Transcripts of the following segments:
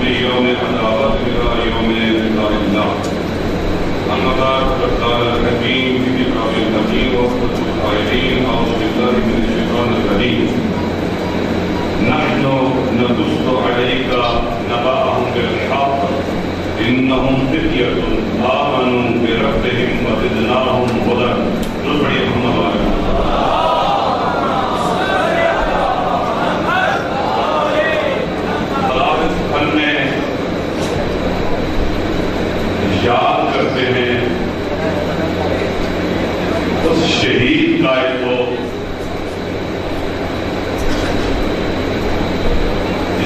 من يوم العداوة إلى يوم لقاء الله. أما بعد فقد قال الحكيم في كتابه الحكيم وقد القائلين أعوذ بالله من الشيطان الرجيم نحن نقص عليك نبأهم بالحق إنهم فتية آمنوا بربهم وزدناهم هدى. یاد کرتے ہیں اس شہید قائد کو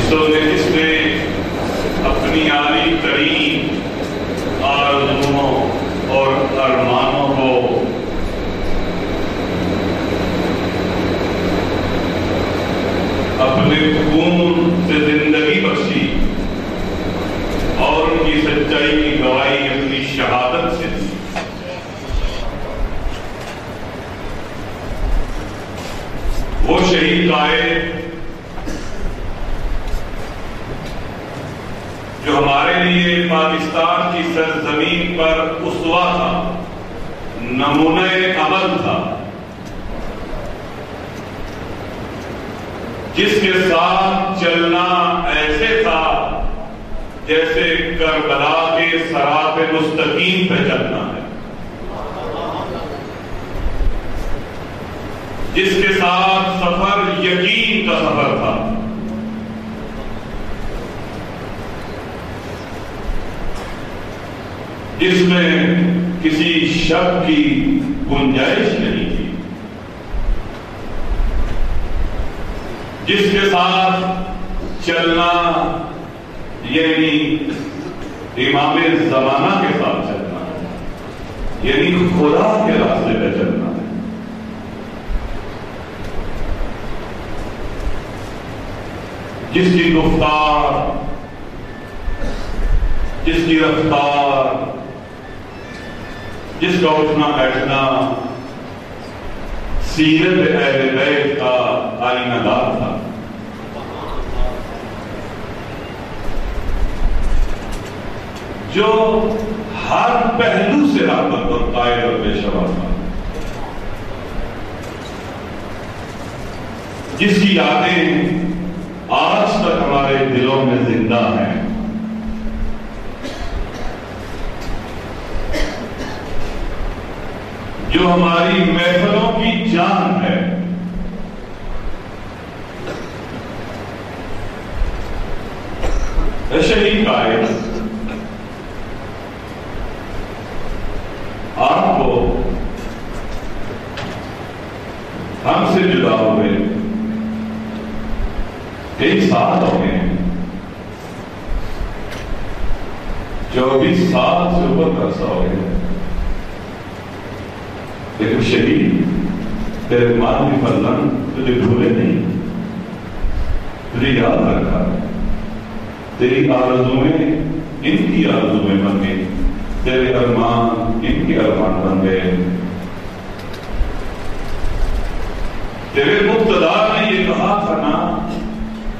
جس نے اپنی عالی ترین آرزوؤں اور ارمانوں کو اپنے خون سے زندگی بخشی اور ان کی سچائی کی گواہی اپنی شہادت سے دی. وہ شہید قائد جو ہمارے لیے پاکستان کی سرزمین پر اسوہ تھا، نمونہ عمل تھا، جس کے ساتھ چلنا ایسے تھا جیسے کربلا کے صراط مستقیم پہ چلنا ہے، جس کے ساتھ سفر یقین کا سفر تھا. جس میں کسی شک کی گنجائش نہیں تھی، جس کے ساتھ چلنا یعنی امام زمانہ کے ساتھ چلنا ہے، یعنی خدا کے راستے پہ چلنا ہے. جس کی گفتار، جس کی رفتار، جس کا اٹھنا بیٹھنا سیرت اہل بیت کا آئینہ دار تھا. جو ہر پہلو سے رحمت اور قائد اور پیشوا تھا، جس کی یادیں آج تک ہمارے دلوں میں زندہ ہیں. جو ہماری محفلوں کی جان ہے. شہید قائد آپ کو ہم سے جدا ہوئے کئی سال ہو گئے، 24 سال سے اوپر کا عرصہ ہو گیا. لیکن شہید تیرے مالی فرزند تجھے بھولے نہیں، تجھے یاد رکھا. تیری آرزویں ان کی آرزویں بن گئی، تیرے ارمان ان کے ارمان بن گئے. تیرے مقتدار نے یہ کہا تھا نا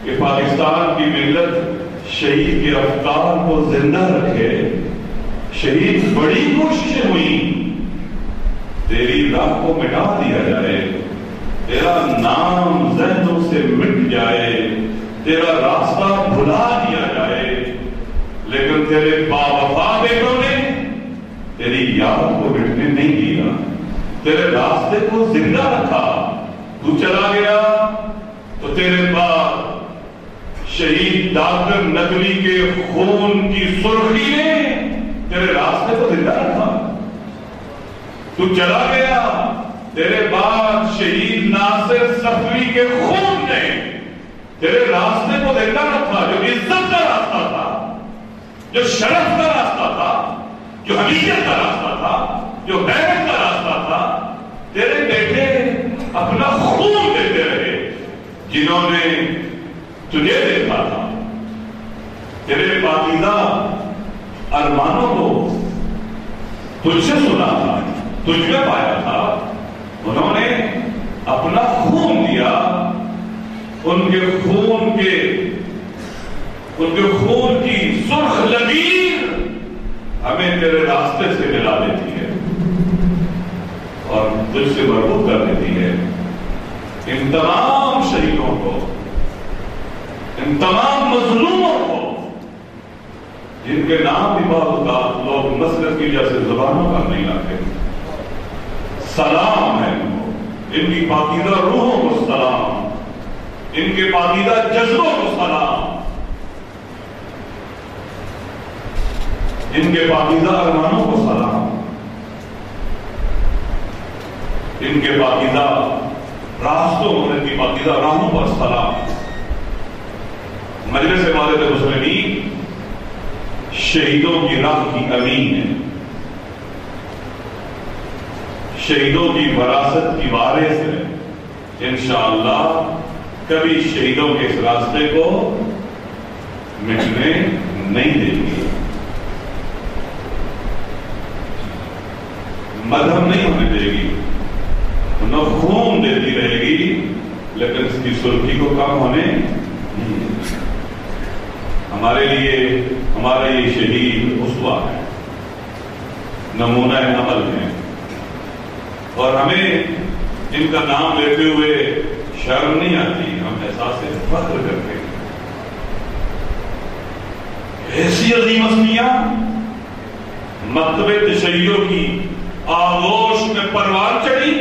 کہ پاکستان کی ملت شہید کے افکار کو زندہ رکھے. شہید بڑی کوششیں ہوئی تیری راہ کو مٹا دیا جائے، تیرا نام ذہنوں سے مٹ جائے، تیرا راستہ بھلا دیا جائے. لیکن تیرے باوفا بیٹوں نے تیری یاد کو مٹنے نہیں دیا، تیرے راستے کو زندہ رکھا. تو چلا گیا تو تیرے بعد شہید ڈاکٹر نقوی کے خون کی سرخی نے تیرے راستے کو زندہ رکھا. تو چلا گیا، تیرے بعد شہید ناصر صفوی کے خون نے تیرے راستے کو زندہ رکھا. جو عزت کا راستہ تھا، جو شرف کا راستہ تھا، جو حقیقت کا راستہ تھا، جو غیرت کا راستہ تھا، تیرے بیٹے اپنا خون دیتے رہے. جنہوں نے تجھے دیکھا تھا، تیرے پاکیزہ ارمانوں کو تجھ سے سنا تھا، تجھ میں پایا تھا، انہوں نے اپنا خون دیا. ان کے خون کے ان کے خون کی سرخ لکیر ہمیں تیرے راستے سے ملا دیتی ہے اور تجھ سے مربوط کر دیتی ہے. ان تمام شہیدوں کو، ان تمام مظلوموں کو جن کے نام بھی بعض اوقات لوگ نسل کی وجہ سے زبانوں کا نہیں لاتے، سلام ہے ان کو، ان کی پاکیزہ روحوں کو سلام، ان کے پاکیزہ جذبوں کو سلام، ان کے پاکیزہ ارمانوں کو سلام، ان کے پاکیزہ راستوں اور ان کی پاکیزہ راہوں پر سلام. مجلس والد مسلمین شہیدوں کی راہ کی امین ہے، شہیدوں کی وراثت کی وارث ہے. انشاءاللہ کبھی شہیدوں کے اس راستے کو مٹنے نہیں دیں گے، مدھم نہیں ہونے دے گی، نہ خون دیتی رہے گی، لیکن اس کی سرخی کو کم ہونے نہیں دے گی. ہمارے لیے ہمارے یہ شہید اسوہ ہے، نمونہ عمل ہے، اور ہمیں ان کا نام لیتے ہوئے شرم نہیں آتی، ہم احساس فخر کرتے ہیں. ایسی عظیم ہستیاں مکتب تشیع کی آغوش میں پروان چڑھی،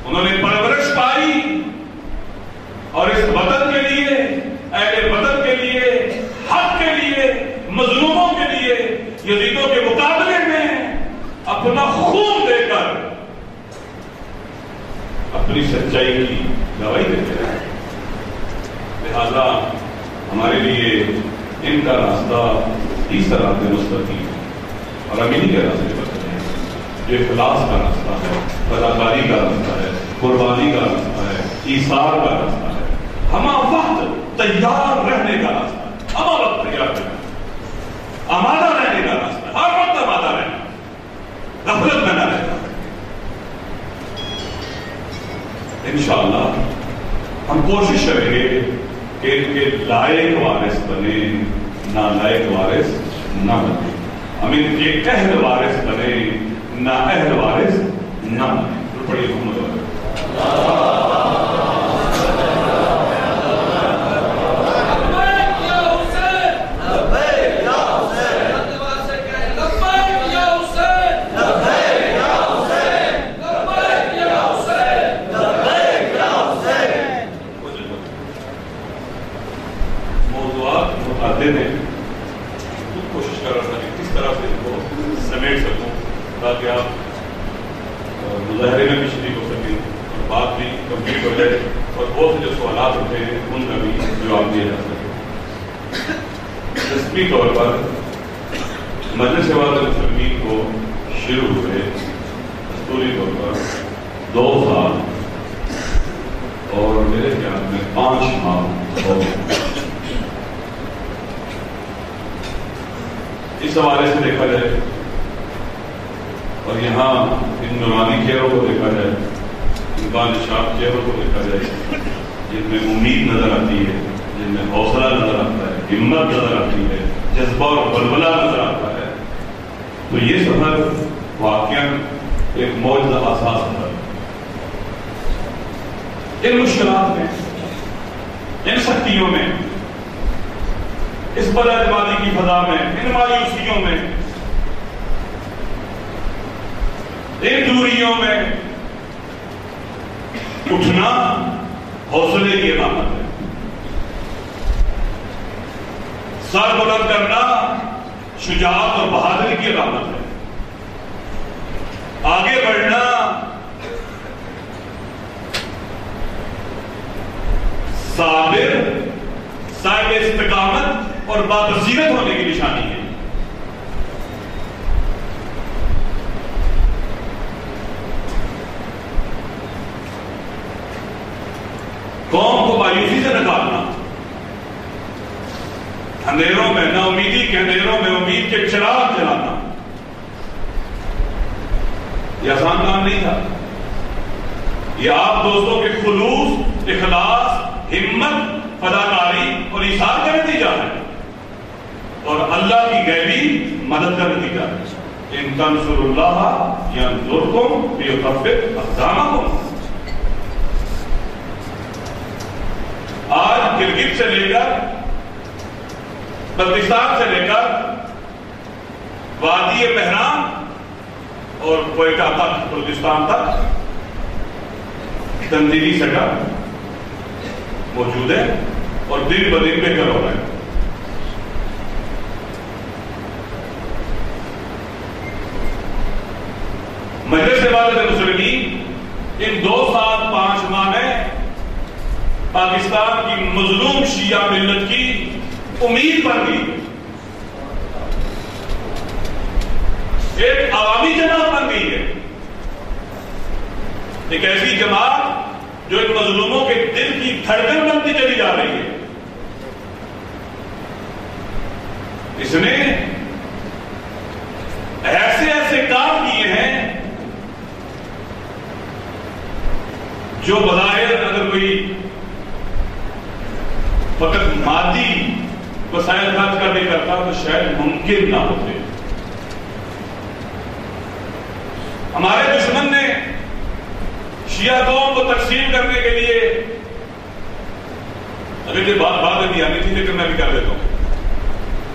انہوں نے پرورش پائی اور اس وطن کے لیے، اہل وطن کے لیے، حق کے لیے، مظلوموں کے لیے، یزیدوں کے مقابلے میں اپنا خون دے کر اپنی سچائی کی گواہی دیتے ہیں. لہذا ہمارے لیے ان کا راستہ اس راستہ مستقیم اور ہم انہیں کے راستے پر چلیں جو اخلاص کا راستہ ہے، فداکاری کا راستہ ہے، قربانی کا راستہ ہے، ایثار کا راستہ ہے، ہمہ وقت تیار رہنے کا راستہ ہے، ہمہ وقت تیار رہنا، آمادہ رہنے کا راستہ ہے، ہر وقت آمادہ رہنا، غفلت میں نہ رہنا. انشاءاللہ ہم کوشش کریں گے کہ ان کے لائق وارث بنے، نالائق وارث نہ بنے. ہم ان کے اہل وارث بنے، نا اہل وارث نہ بنے. تو پڑھیے محمد والے کوشش کر رہا تھا کہ کس طرح سے ان کو سمیٹ سکوں تاکہ آپ مظاہرے میں بھی شریک ہو سکیں اور بات بھی کمپلیٹ ہو جائے اور بہت سے جو سوالات ہوتے ہیں ان کا بھی جواب دیا جا سکے. رسمی طور پر مجلس والد مسلمین کو شروع ہوئے دستوری طور پر 2 سال اور میرے خیال میں 5 ماہ ہو گئے. اس حوالے سے دیکھا جائے اور یہاں ان نورانی چہروں کو دیکھا جائے، ان بانشاہ چہروں کو دیکھا جائے جن میں امید نظر آتی ہے، جن میں حوصلہ نظر آتا ہے، ہمت نظر آتی ہے، جذبہ اور بلبلہ نظر آتا ہے، تو یہ سفر واقعاً ایک معجزہ آسا سفر ہے. ان مشکلات میں، ان سختیوں میں، اس بد اعتمادی کی فضا میں، ان مایوسیوں میں، ان دوریوں میں اٹھنا حوصلے کی علامت ہے. سر بلند کرنا شجاعت اور بہادری کی علامت ہے. آگے بڑھنا صابر، صاحب استقامت اور بابصیرت ہونے کی نشانی ہے. قوم کو مایوسی سے نکالنا، اندھیروں میں، نا امیدی کے اندھیروں میں امید کے چراغ جلانا، یہ آسان کام نہیں تھا. یہ آپ دوستوں کے خلوص، اخلاص، ہمت، فداکاری اور ایثار کا نتیجہ ہے. مدد کا نتیجہ ہے۔ ان تنصروا اللہ ینصرکم ویثبت اقدامکم۔ آج گلگت سے لے کر بلتستان سے لے کر وادی بحران اور کوئٹہ تک، بلوچستان تک تنظیمی سیٹاپ موجود ہے اور دن بدن بہتر ہو رہا ہے۔ مجلس اتحاد المسلمین ان 2 سال 5 ماہ میں پاکستان کی مظلوم شیعہ ملت کی امید بن گئی، ایک عوامی جماعت بن گئی ہے، ایک ایسی جماعت جو ان مظلوموں کے دل کی دھڑکن بنتی چلی جا رہی ہے۔ اس نے ایسے کام کیے ہیں جو بظاہر اگر کوئی فقط مادی وسائل خرچ کر کے کرتا تو شاید ممکن نہ ہوتے۔ ہمارے دشمن نے شیعہ قوم کو تقسیم کرنے کے لیے، اگر یہ بات نہیں آنی تھی لیکن میں بھی کر دیتا ہوں،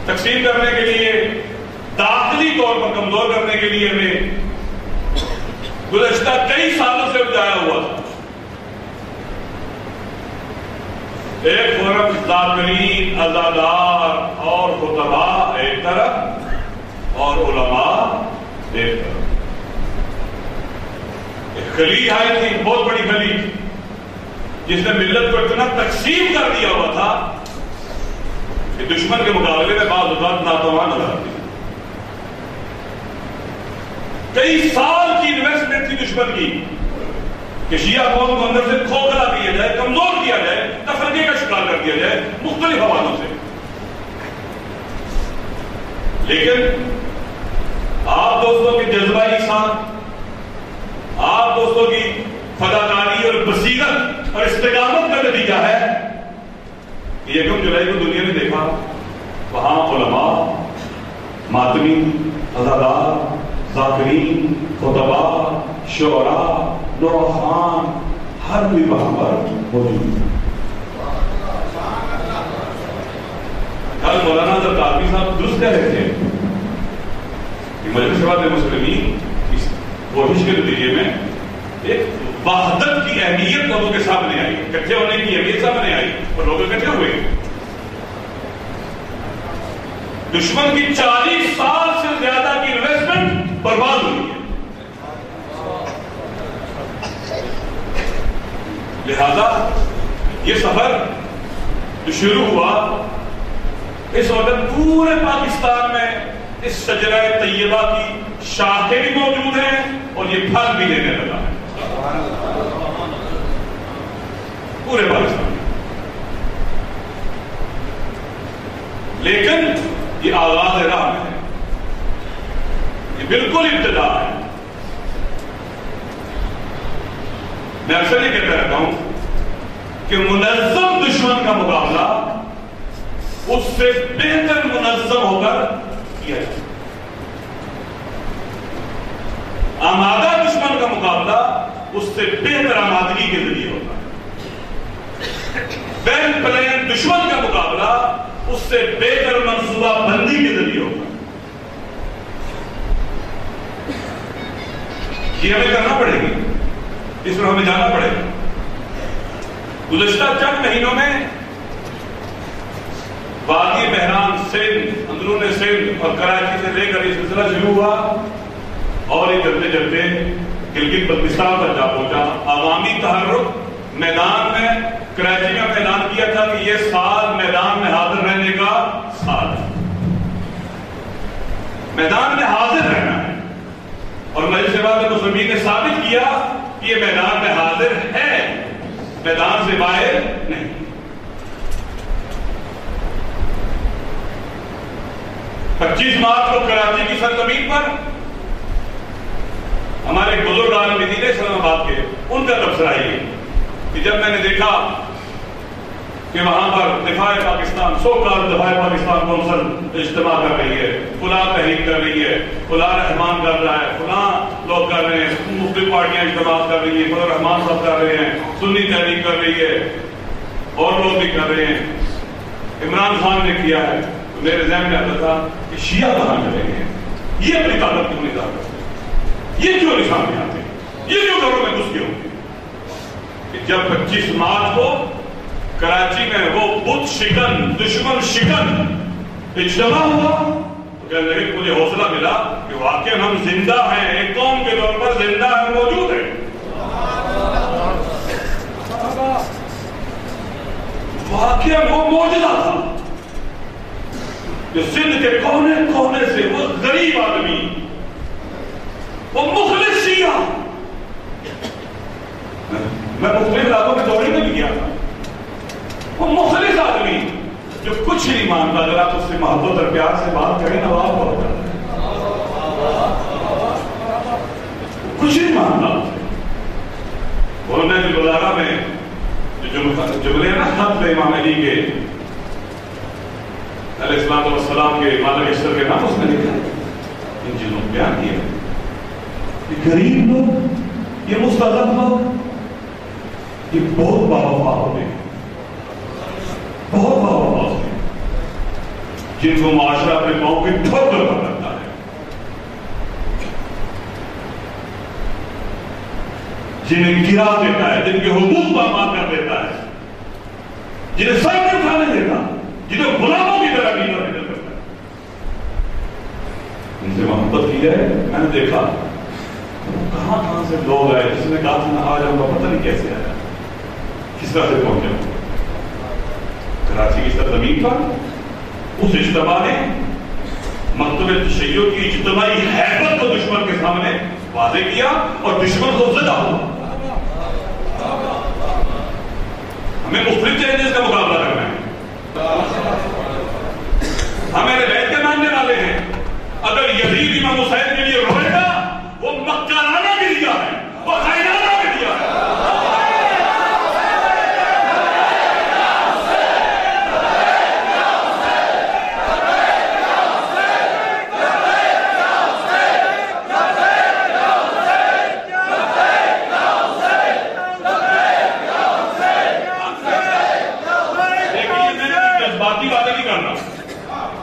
تقسیم کرنے کے لیے، داخلی طور پر کمزور کرنے کے لیے ہمیں گزشتہ کئی سالوں سے اٹھایا ہوا تھا۔ ایک فورم ذاکرین، عزادار اور خطباء ایک طرف اور علماء ایک طرف۔ ایک خلیج آئی تھی، بہت بڑی خلیج، جس نے ملت کو اتنا تقسیم کر دیا ہوا تھا کہ دشمن کے مقابلے میں بعض اوقات ناتوان نظر آتی۔ کئی سال کی انویسٹمنٹ تھی دشمن کی کہ شیعہ قوم کو اندر سے کھوکھلا دیا جائے، کمزور کیا جائے، تفرقے کا شکار کر دیا جائے مختلف حوالوں سے۔ لیکن آپ دوستوں کے جذبائی ساتھ، آپ دوستوں کی فداکاری اور بصیرت اور استقامت کا نتیجہ ہے کہ 1 جولائی کو دنیا نے دیکھا وہاں علماء، ماتمی، عزادار، ذاکرین، خطباء، شعراء، نوحان، ہر کوئی وہاں پر موجود ہے۔ کل مولانا زرقاوی صاحب درست کہہ رہے تھے کہ مجلس اتحاد المسلمین اس کوشش کے نتیجے میں ایک وحدت کی اہمیت لوگوں کے سامنے آئی، اکٹھے ہونے کی اہمیت سامنے آئی اور لوگ اکٹھے ہوئے۔ دشمن کی 40 سال سے زیادہ کی انویسٹمنٹ برباد ہوئی ہے۔ لہذا یہ سفر جو شروع ہوا، اس وقت پورے پاکستان میں اس شجرہ طیبہ کی شاخیں بھی موجود ہیں اور یہ پھل بھی دینے لگا ہے پورے پاکستان میں۔ لیکن یہ آغاز راہ میں ہے، یہ بالکل ابتدا ہے۔ میں اکثر یہ کہتا رہتا ہوں کہ منظم دشمن کا مقابلہ اس سے بہتر منظم ہو کر کیا جائے، آمادہ دشمن کا مقابلہ اس سے بہتر آمادگی کے ذریعے ہوتا ہے، ویل پلان دشمن کا مقابلہ اس سے بہتر منصوبہ بندی کے ذریعے ہوتا ہے۔ یہ ہمیں کرنا پڑے گی، اس پر ہمیں جانا پڑے گا۔ گزشتہ چند مہینوں میں وادی بحران، سندھ، اندرون سندھ اور کراچی سے لے کر یہ سلسلہ شروع ہوا اور یہ چلتے چلتے گلگت بلتستان تک جا پہنچا۔ عوامی تحرک میدان میں، کراچی میں اعلان کیا تھا کہ یہ سال میدان میں حاضر رہنے کا سال ہے، میدان میں حاضر رہنا ہے، اور مجلس اتحاد المسلمین نے ثابت کیا کہ یہ میدان میں حاضر ہے، میدان سے باہر نہیں۔ 25 مارچ کو کراچی کی سرزمین پر ہمارے ایک بزرگ عالم دین اسلام آباد کے، ان کا تبصرہ یہ کہ جب میں نے دیکھا کہ وہاں پر دفاع پاکستان سوکال دفاع پاکستان کونسل اجتماع کر رہی ہے، فلاں تحریک کر رہی ہے، فلاں رحمان کر رہا ہے، فلاں لوگ کر رہے ہیں، مختلف پارٹیاں اجتماع کر رہی ہیں، فلاں رحمان صاحب کر رہے ہیں، سنی تحریک کر رہی ہے، اور لوگ بھی کر رہے ہیں، عمران خان نے کیا ہے. تو میرے ذہن میں آتا تھا کہ شیعہ کہاں چلیں گے، یہ اپنی طاقت کیوں نہیں داخل، یہ کیوں نہیں سامنے آتے، یہ کیوں گھروں میں گھس کے ہوں گے. کہ جب 25 مارچ کو کراچی میں وہ بت شکن دشمن شکن اجتماع ہوا تو کہنے لگے مجھے حوصلہ ملا کہ واقعی ہم زندہ ہیں، ایک قوم کے طور پر زندہ ہیں، موجود ہیں. واقعی وہ معجزہ تھا کہ سندھ کے کونے کونے سے وہ غریب آدمی، وہ مخلص شیعہ، میں مختلف علاقوں میں دوڑنے بھی گیا تھا، وہ مخلص آدمی جو کچھ نہیں مانتا، اگر آپ اس سے محبت اور پیار سے بات کریں نا، آپ بہت کرتے ہیں، کچھ نہیں مانتا. مولانا جلالہ میں جو جملے ہیں نا خط امام علی کے علیہ السلام والسلام کے مالک اشتر کے نام، اس میں لکھا ان چیزوں کو بیان کیا. یہ غریب لوگ، یہ مستضعف لوگ، یہ بہت باوفا ہوتے ہیں، بہت باوفا ہوتے ہیں، جن کو معاشرہ اپنے پاؤں کے ٹھوکر پر کرتا ہے، جنہیں گرا دیتا ہے، جن کے حقوق پامال کر دیتا ہے، جنہیں سر نہیں اٹھانے دیتا، جنہیں غلاموں کی طرح نہیں کرتا ہے. ان سے محبت کی ہے. میں نے دیکھا کہاں کہاں سے لوگ آئے، جس نے کہا تھا آج ہم کا پتہ نہیں کیسے آیا، کس طرح سے پہنچے. کراچی کی سرزمین پر اس اجتماع نے مکتب تشیع کی اجتماعی حیبت کو دشمن کے سامنے واضح کیا اور دشمن کو زدہ ہوا. ہمیں مختلف چیلنجز کا مقابلہ کرنا ہے. ہم میرے بیت کے ماننے والے ہیں. اگر یزید امام حسین کے لیے روئے گا، وہ مکرانہ بھی دیا ہے، وہ خائنانہ بھی دیا ہے.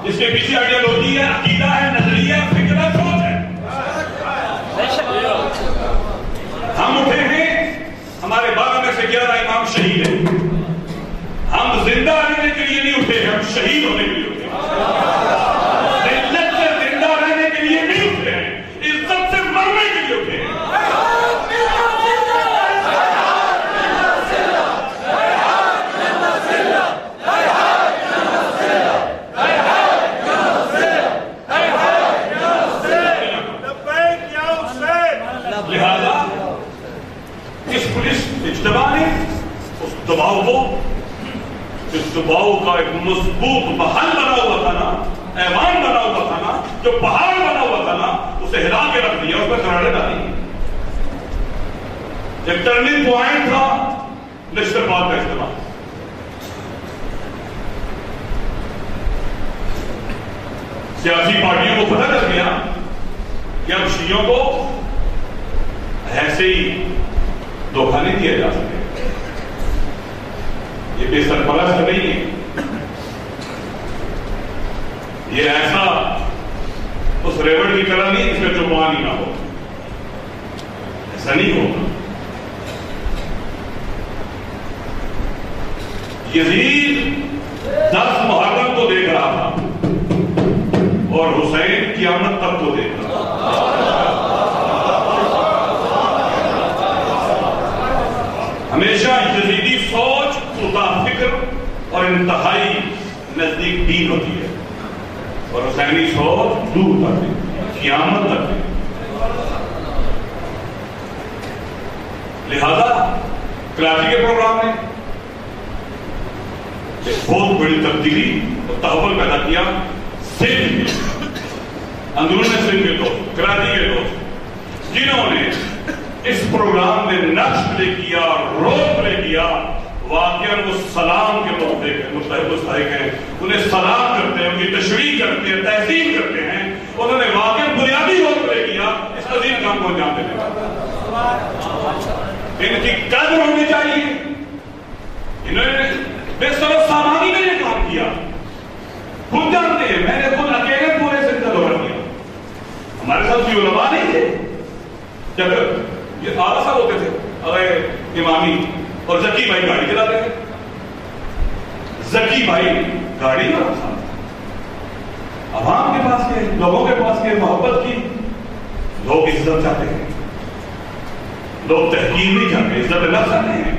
اس کے پیچھے آئیڈیالوجی ہے، عقیدہ ہے، نظریہ ہے، فکر ہے، سوچ ہے. ہم اٹھے ہیں، ہمارے 12 میں سے 11 امام شہید ہیں. ہم زندہ رہنے کے لیے نہیں اٹھے، ہم شہید ہونے کے لیے اٹھے. عزت سے زندہ رہنے کے لیے نہیں اٹھے ہیں، عزت سے مرنے کے لیے اٹھے ہیں. دباؤ کا ایک مضبوط محل بنا ہوا تھا نا، ایوان بنا ہوا تھا نا، جو پہاڑ بنا ہوا تھا نا، اسے ہلا کے رکھ دیا، اس پر کراڑے ڈالی. ایک ٹرننگ پوائنٹ تھا لشکر پاک کا اجتماع. سیاسی پارٹیوں کو پتہ چل گیا کہ اب شیعوں کو ایسے ہی دھوکہ نہیں دیا جا سکے. یہ بے سرپرست نہیں ہے، یہ ایسا اس ریوڑ کی طرح نہیں جس میں چوپان ہی نہ ہو، ایسا نہیں ہوگا. یزید 10 محرم کو دیکھ رہا تھا اور حسین قیامت تک کو دیکھ رہا تھا. ہمیشہ یزیدی سوچ فکر اور انتہائی نزدیک دین ہوتی ہے، اور حسینی سوچ دور تک ہے، قیامت تک ہے. لہذا کراچی کے پروگرام نے ایک بہت بڑی تبدیلی اور تحول پیدا کیا. سندھ اندرون سندھ کے دوست، کراچی کے دوست، جنہوں نے اس پروگرام میں نقش پلے کیا، رول پلے کیا، واقعاً وہ سلام کے مستحق ہیں، انہیں سلام کرتے ہیں، ان کی تشریح کرتے ہیں، تہذیب کرتے ہیں. انہوں نے واقعاً بنیادی طور پر کیا اس عظیم کام کو انجام دینے کا. ان کی قدر ہونی چاہیے. انہوں نے بے سبب سامانی میں یہ کام کیا. خود جانتے ہیں، میں نے خود اکیلے پورے سندھ کا دورہ کیا. ہمارے ساتھ بھی علماء نہیں تھے. جب یہ آلہ صاحب ہوتے تھے، اگر امامی اور ذکی بھائی گاڑی چلاتے تھے. ذکی بھائی گاڑی میں رکھا، عوام کے پاس کے لوگوں کے پاس کے محبت کی. لوگ عزت چاہتے ہیں، لوگ تحقیر نہیں چاہتے، عزت اللہ چاہتے ہیں.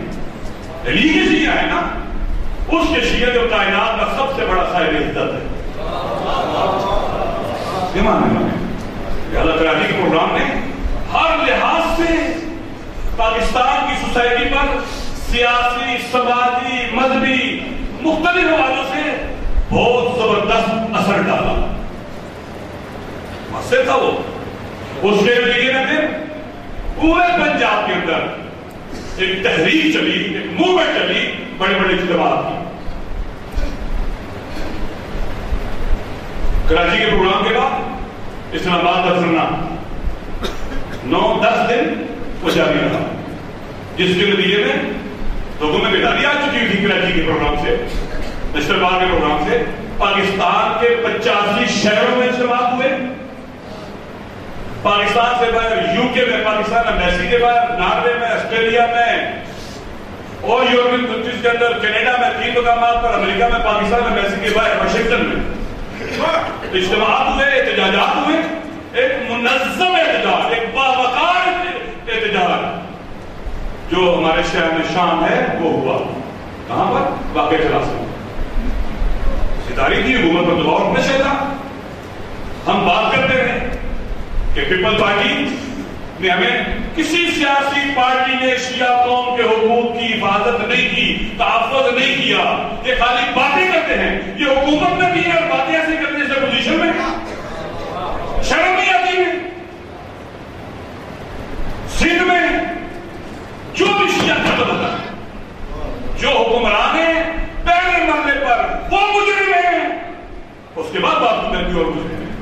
علی کے شیعہ ہے نا، اس کے شیعہ جو کائنات کا سب سے بڑا صاحب عزت ہے. اللہ کراچی کے پروگرام نے ہر لحاظ سے پاکستان کی سوسائٹی پر سیاسی، سماجی، مذہبی مختلف حوالوں سے بہت زبردست اثر ڈالا. مؤثر تھا وہ. اس کے نتیجے میں پورے پنجاب کے اندر ایک تحریک چلی، ایک موومنٹ چلی، بڑے بڑے اجتماعات کی. کراچی کے پروگرام کے بعد اسلام آباد کا دھرنا 9-10 دن وہ جاری رہا، جس کے نتیجے میں لوگوں میں بیداری آ چکی تھی. کراچی کے پروگرام سے، اسلام آباد کے پروگرام سے پاکستان کے 85 شہروں میں اجتماعات ہوئے. پاکستان سے باہر UK میں، پاکستان ایمبیسی کے باہر، ناروے میں، آسٹریلیا میں اور یورپین کنٹریز کے اندر، کینیڈا میں 3 مقامات پر، امریکہ میں، پاکستان ایمبیسی کے باہر، واشنگٹن میں اجتماعات ہوئے، احتجاجات ہوئے. ایک منظم احتجاج، ایک باوقار احتجاج جو ہمارے شہر میں شام ہے وہ ہوا. کہاں پر؟ واقعہ خلاص میں. ستاری کی حکومت پر دباؤ ہمیشہ تھا. ہم بات کرتے ہیں کہ پیپل پارٹی نے ہمیں، کسی سیاسی پارٹی نے شیعہ قوم کے حقوق کی حفاظت نہیں کی، تحفظ نہیں کیا. یہ خالی باتیں کرتے ہیں. یہ حکومت میں بھی ہے اور باتیں ایسے کرتے ہیں اپوزیشن میں. شرم نہیں آتی ہے. سندھ میں جو بھی شیعہ قتل ہوتا ہے، جو حکمران ہیں پہلے مرنے پر وہ مجرم ہیں، اس کے بعد بات کرتی اور مجرم ہیں.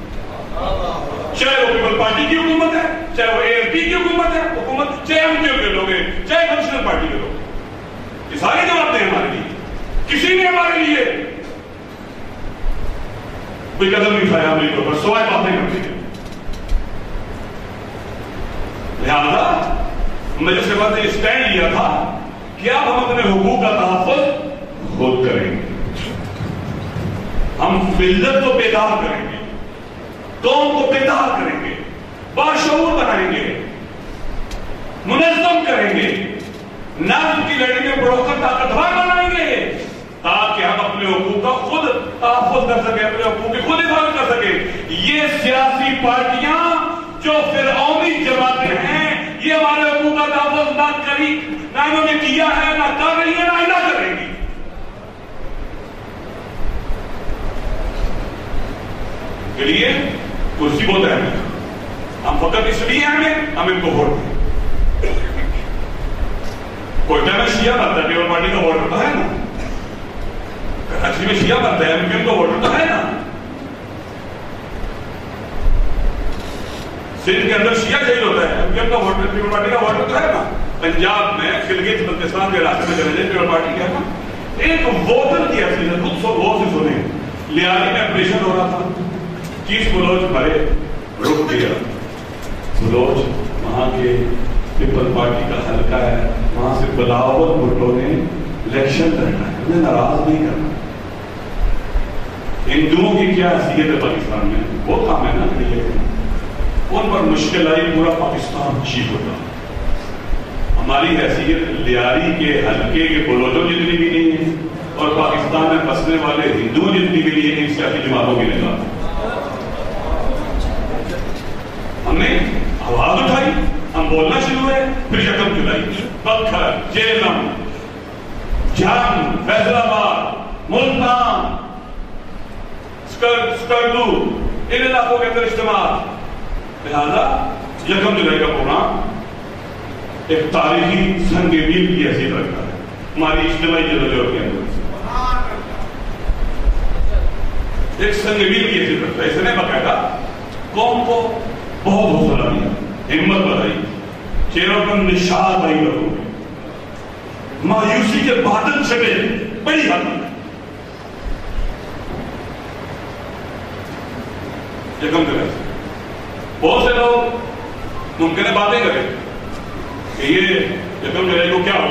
چاہے وہ پیپل پارٹی کی حکومت ہے، چاہے وہ ALP کی حکومت ہے، حکومت چاہے MKO کے لوگ ہیں، چاہے کنسٹرل پارٹی کے لوگ. یہ سارے جواب دیں ہمارے لیے. کسی نے ہمارے لیے کوئی قدم نہیں اٹھایا امریکہ پر، سوائے باتیں کرتے ہیں. لہذا میں جس کے بعد یہ اسٹینڈ لیا تھا کہ اب ہم اپنے حقوق کا تحفظ خود کریں گے. ہم ملت کو بیدار کریں گے، قوم کو بیدار کریں گے، باشعور بنائیں گے، منظم کریں گے، نظم کی لڑائی میں بڑھوکر طاقتور بنائیں گے، تاکہ ہم اپنے حقوق کا خود تحفظ کر سکیں، اپنے حقوق کی خود حفاظت کر سکیں. یہ سیاسی پارٹیاں جو فرعونی جماعتیں ہیں، یہ ہمارے حقوق کا تحفظ نہ انہوں نے کیا ہے، نہ کر رہی ہے، نہ آئندہ کریں گی. کے لیے کرسی بہت اہم ہے. ہم فقط اس لیے اہم ہیں ہم ان کو ووٹ دیں. کوئٹہ میں شیعہ بنتا ہے، پیپل پارٹی کا ووٹر تو ہے نا. کراچی میں شیعہ بنتا ہے، MKM کا ووٹر تو ہے نا. سندھ کے اندر شیعہ شہید ہوتا ہے، MKM کا ووٹر، پیپل پارٹی کا ووٹر تو ہے نا. پنجاب میں گلگت بلتستان کے علاقے میں چلے جائیں، پیپل پارٹی کا ہے نا. ایک ووٹر کی حیثیت خود غور سے سنیں. لیاری میں آپریشن ہو رہا تھا، چیف بلوچ بھرے رک گیا. بلوچ وہاں کے پیپل پارٹی کا حلقہ ہے، وہاں سے بلاول بھٹو نے الیکشن لڑنا ہے، انہیں ناراض نہیں کرنا. ہندوؤں کی کیا حیثیت ہے پاکستان میں؟ وہ کام ہے نا کہ ان پر مشکل آئی، پورا پاکستان چیف ہوتا. ہماری حیثیت لیاری کے حلقے کے بلوچوں جتنی بھی نہیں ہے اور پاکستان میں بسنے والے ہندو جتنی بھی نہیں ہے ان سیاسی جماعتوں کی نگاہ. ہم نے آواز اٹھائی، ہم بولنا شروع ہوئے، پھر شکم چلائی. بکھر، جیلم، جھنگ، فیصل آباد، ملتان، سکردو، ان علاقوں کے اندر اجتماعات. لہذا یکم جولائی کا پروگرام ایک تاریخی سنگ میل کی حیثیت رکھتا ہے. ہماری اجتماعی جدوجہد کے اندر ایک سنگمیل کی فکر ہے، اس نے باقاعدہ قوم کو بہت حوصلہ دیا، ہمت بڑھائی، چہروں پر نشاط آئی لوگوں میں، مایوسی کے بادل چھٹے بڑی حد تک۔ یکم جولائی بہت سے لوگ ممکن ہے باتیں کریں کہ یہ یکم جولائی کو کیا ہو،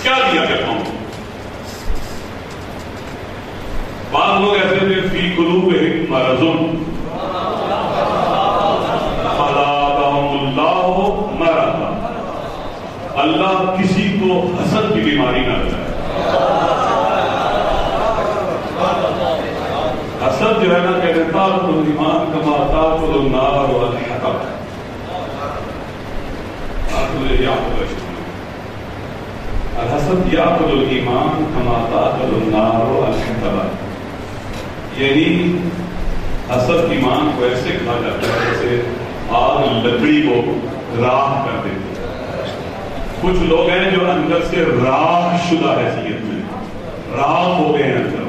کیا دیا گیا قوم کو۔ بعض لوگ ایسے تھے فی قلوبہم مرض فزادہم اللہ مرضا، اللہ کسی کو حسد کی بیماری نہ لگائے۔ حسد جو ہے نا کہتے ہیں تاکل الایمان کما تاکل النار والحطب، الحسد یاکل الایمان کما تاکل النار والحطب، یعنی حسد ایمان کو ایسے کھا جاتا ہے جیسے آگ لکڑی کو راکھ کر دیتی ہے۔ کچھ لوگ ہیں جو اندر سے راکھ شدہ حیثیت میں راکھ ہو گئے ہیں، اندر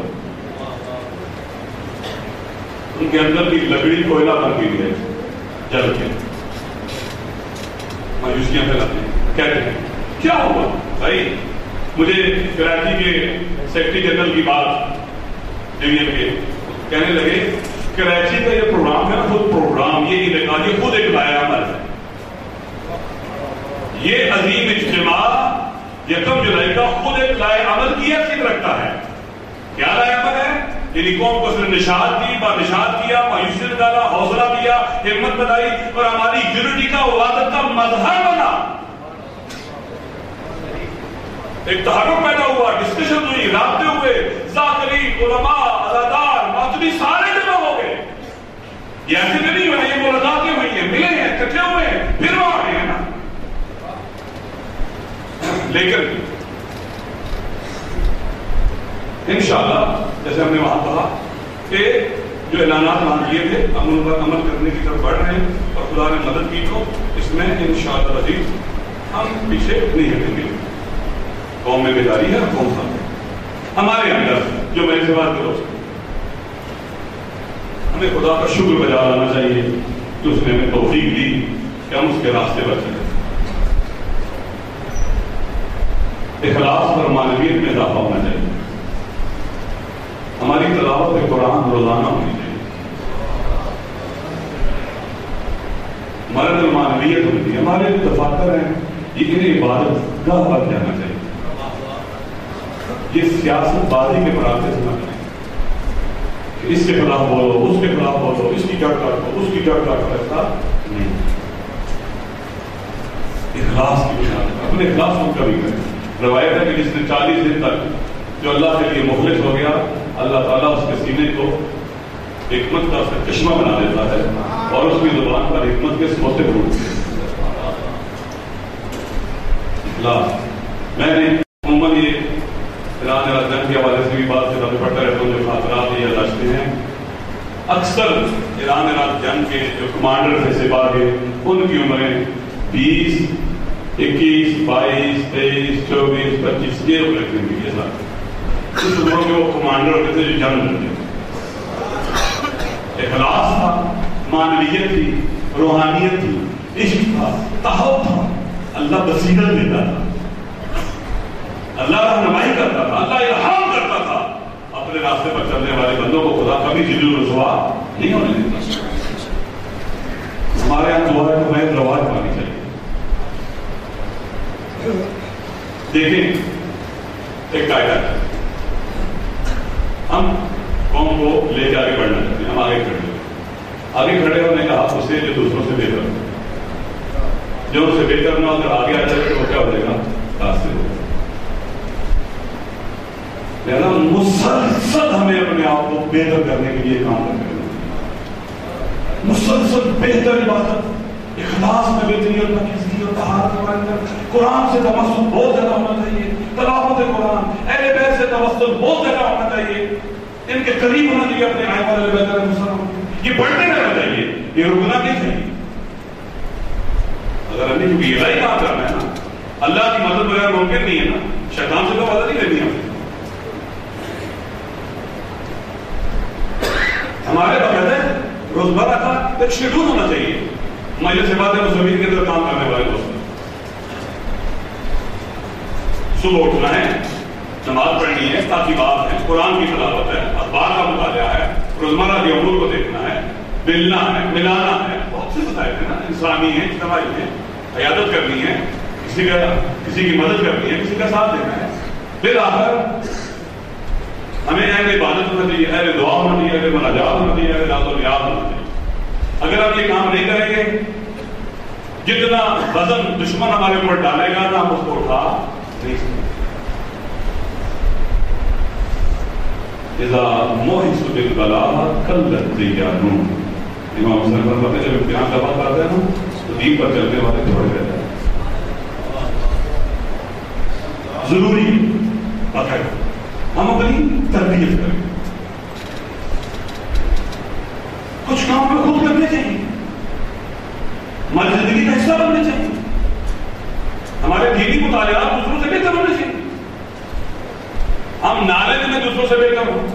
ان کے اندر کی لکڑی کوئلہ بن گئی ہے، جل کے مایوسیاں پھیلاتے ہیں، کہتے ہیں کیا ہوا بھائی۔ مجھے کراچی کے سیکرٹری جنرل کی بات کے کہنے لگے کراچی کا یہ پروگرام ہے نا، خود پروگرام یہ انعقاد یہ خود ایک لائحہ عمل ہے، یہ عظیم اجتماع یکم جولائی کا خود ایک لائحہ عمل کی حیثیت رکھتا ہے۔ کیا لائحہ عمل ہے؟ یعنی قوم کو اس نے نشاط دی، نشاط کیا، مایوسی نکالا، حوصلہ دیا، ہمت بنائی اور ہماری یونٹی کا وحدت کا مظہر بنا۔ ایک تحرک پیدا ہوا، ڈسکشن ہوئی، رابطے ہوئے، ذاکرین، علماء، ادادار، ماتمی سارے جمع ہو گئے۔ یہ ایسے نہیں ہوئے، یہ ملاقاتیں ہوئی ہیں، ملے ہیں، اکٹھے ہوئے ہیں، پھر وہاں آئے ہیں نا۔ لیکن انشاءاللہ جیسے ہم نے وہاں کہا کہ جو اعلانات وہاں کیے تھے ہم ان پر عمل کرنے کی طرف بڑھ رہے ہیں اور خدا نے مدد کی تو اس میں انشاءاللہ عزیز ہم پیچھے نہیں ہٹیں گے۔ قوم میں بیداری ہے، قوم ساتھ ہے ہمارے اندر جو میں سے بات کرو، ہمیں خدا کا شکر بجا لانا چاہیے کہ اس نے ہمیں توفیق دی کہ ہم اس کے راستے پر چلیں۔ اخلاص اور معنویت میں اضافہ ہونا چاہیے، ہماری تلاوت قرآن روزانہ ہونی چاہیے، مرد المعنویت ہونی چاہیے، ہمارے دفاتر ہیں یہ انہیں عبادت گاہ پر جانا چاہیے، یہ سیاست بازی کے مراکز سے نہ کریں، اس کے خلاف بولو، اس کے خلاف بولو، اس کی جڑ کاٹو، اس کی جڑ کاٹو، ایسا نہیں۔ اخلاص کی بنیاد اپنے اخلاص کو کبھی کریں۔ روایت ہے کہ جس نے 40 دن تک جو اللہ کے لیے مخلص ہو گیا، اللہ تعالیٰ اس کے سینے کو حکمت کا چشمہ بنا دیتا ہے اور اس کی زبان پر حکمت کے سوتے پھوٹتے ہیں۔ اخلاص میں نے عموماً یہ ایران عراق جنگ کے حوالے سے بھی بات سے کافی پڑھتا رہتا ہوں، جو خاطرات یہ یادداشتیں ہیں، اکثر ایران عراق جنگ کے جو کمانڈر تھے سپاہ کے، ان کی عمریں 20 21 22 23 24 25 یہ عمریں تھیں، یہ ساتھ اس عمروں کے وہ کمانڈر ہوتے تھے جو جنگ لڑتے تھے۔ اخلاص تھا، معنویت تھی، روحانیت تھی، عشق تھا، تحب تھا، اللہ بصیرت دیتا تھا، اللہ رہنمائی کرتا تھا، اللہ الہام کرتا تھا، اپنے راستے پر چلنے والے بندوں کو خدا کبھی ذل و رسوا نہیں ہونے دیتا۔ ہمارے یہاں دعا کو میں رواج پانی چاہیے۔ دیکھیں ایک قاعدہ ہے، ہم قوم کو لے کے آگے بڑھنا چاہتے ہیں، ہم آگے کھڑے ہو، آگے کھڑے ہونے کا حق اسے جو دوسروں سے بہتر ہو، جو ان سے بہتر نہ اگر آگے آ جائے تو وہ کیا ہو جائے گا، راستے ہو۔ لہذا مسلسل ہمیں اپنے آپ کو بہتر کرنے کے لیے کام کرنا ہے، مسلسل بہتر عبادت، اخلاص میں بہتری اور پاکیزگی اور طہارت اور اندر قرآن سے تمسک بہت زیادہ ہونا چاہیے، تلاوت قرآن، اہل بیت سے توسل بہت زیادہ ہونا چاہیے، ان کے قریب ہونا چاہیے اپنے آئے والے بہتر مسلمان، یہ بڑھتے رہنا چاہیے، یہ رکنا نہیں چاہیے۔ اگر ہم نے کیونکہ یہ کام کرنا ہے نا، اللہ کی مدد بغیر ممکن نہیں ہے نا، شیطان سے تو مدد نہیں لینی ہمیں. ہمارے باقاعدہ روزمرہ کا ایک شیڈول ہونا چاہیے. مجلس بات مسلمین کے اندر کام کرنے والے دوست صبح اٹھنا ہے, نماز پڑھنی ہے, تعقیبات ہے, قرآن کی تلاوت ہے, اخبار کا مطالعہ ہے, روزمرہ کے امور کو دیکھنا ہے, ملنا ہے, ملانا ہے, بہت سے مسائل ہیں نا, انسانی ہیں, اجتماعی ہیں, عیادت کرنی ہے, کسی کی مدد کرنی ہے, کسی کا ساتھ دینا ہے. پھر آخر ہمیں اہل عبادت ہونا چاہیے, اہل دعا ہونا چاہیے, اہل مناجات ہونا چاہیے, اہل دعوت و نیاز ہونا چاہیے. اگر ہم یہ کام نہیں کریں گے, جتنا وزن دشمن ہمارے اوپر ڈالے گا نا, ہم اس کو اٹھا نہیں سکتے. اذا موحس بالبلاء قلت دیانون. امام حسین فرماتے ہیں جب امتحان کا وقت آتا ہے نا تو دین پر چلنے والے تھوڑے رہتے ہیں. ضروری ہے ہم اپنی تربیت کریں, کچھ کام ہمیں خود کرنے چاہیے, ہماری زندگی کا حصہ بننے چاہیے, ہمارے دینی مطالعات دوسروں سے بہتر ہونے چاہیے, ہم نالج میں دوسروں سے بہتر ہوں,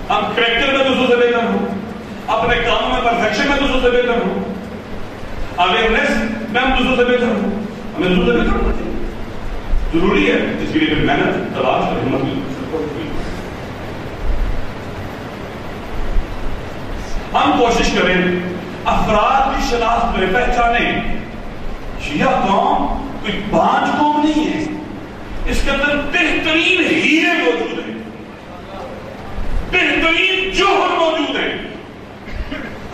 ہم کریکٹر میں دوسروں سے بہتر ہوں, اپنے کاموں میں پرفیکشن میں دوسروں سے بہتر ہوں, اویئرنیس میں ہم دوسروں سے بہتر ہوں. ہمیں دوسروں سے بہتر ہونا چاہیے, ضروری ہے. اس کے لیے پھر محنت, تلاش اور ہمت کی. ہم کوشش کریں افراد کی شناخت میں پہچانیں. شیعہ قوم کوئی بانج قوم نہیں ہے, اس کے اندر بہترین ہیرے موجود ہیں, بہترین جوہر موجود ہیں.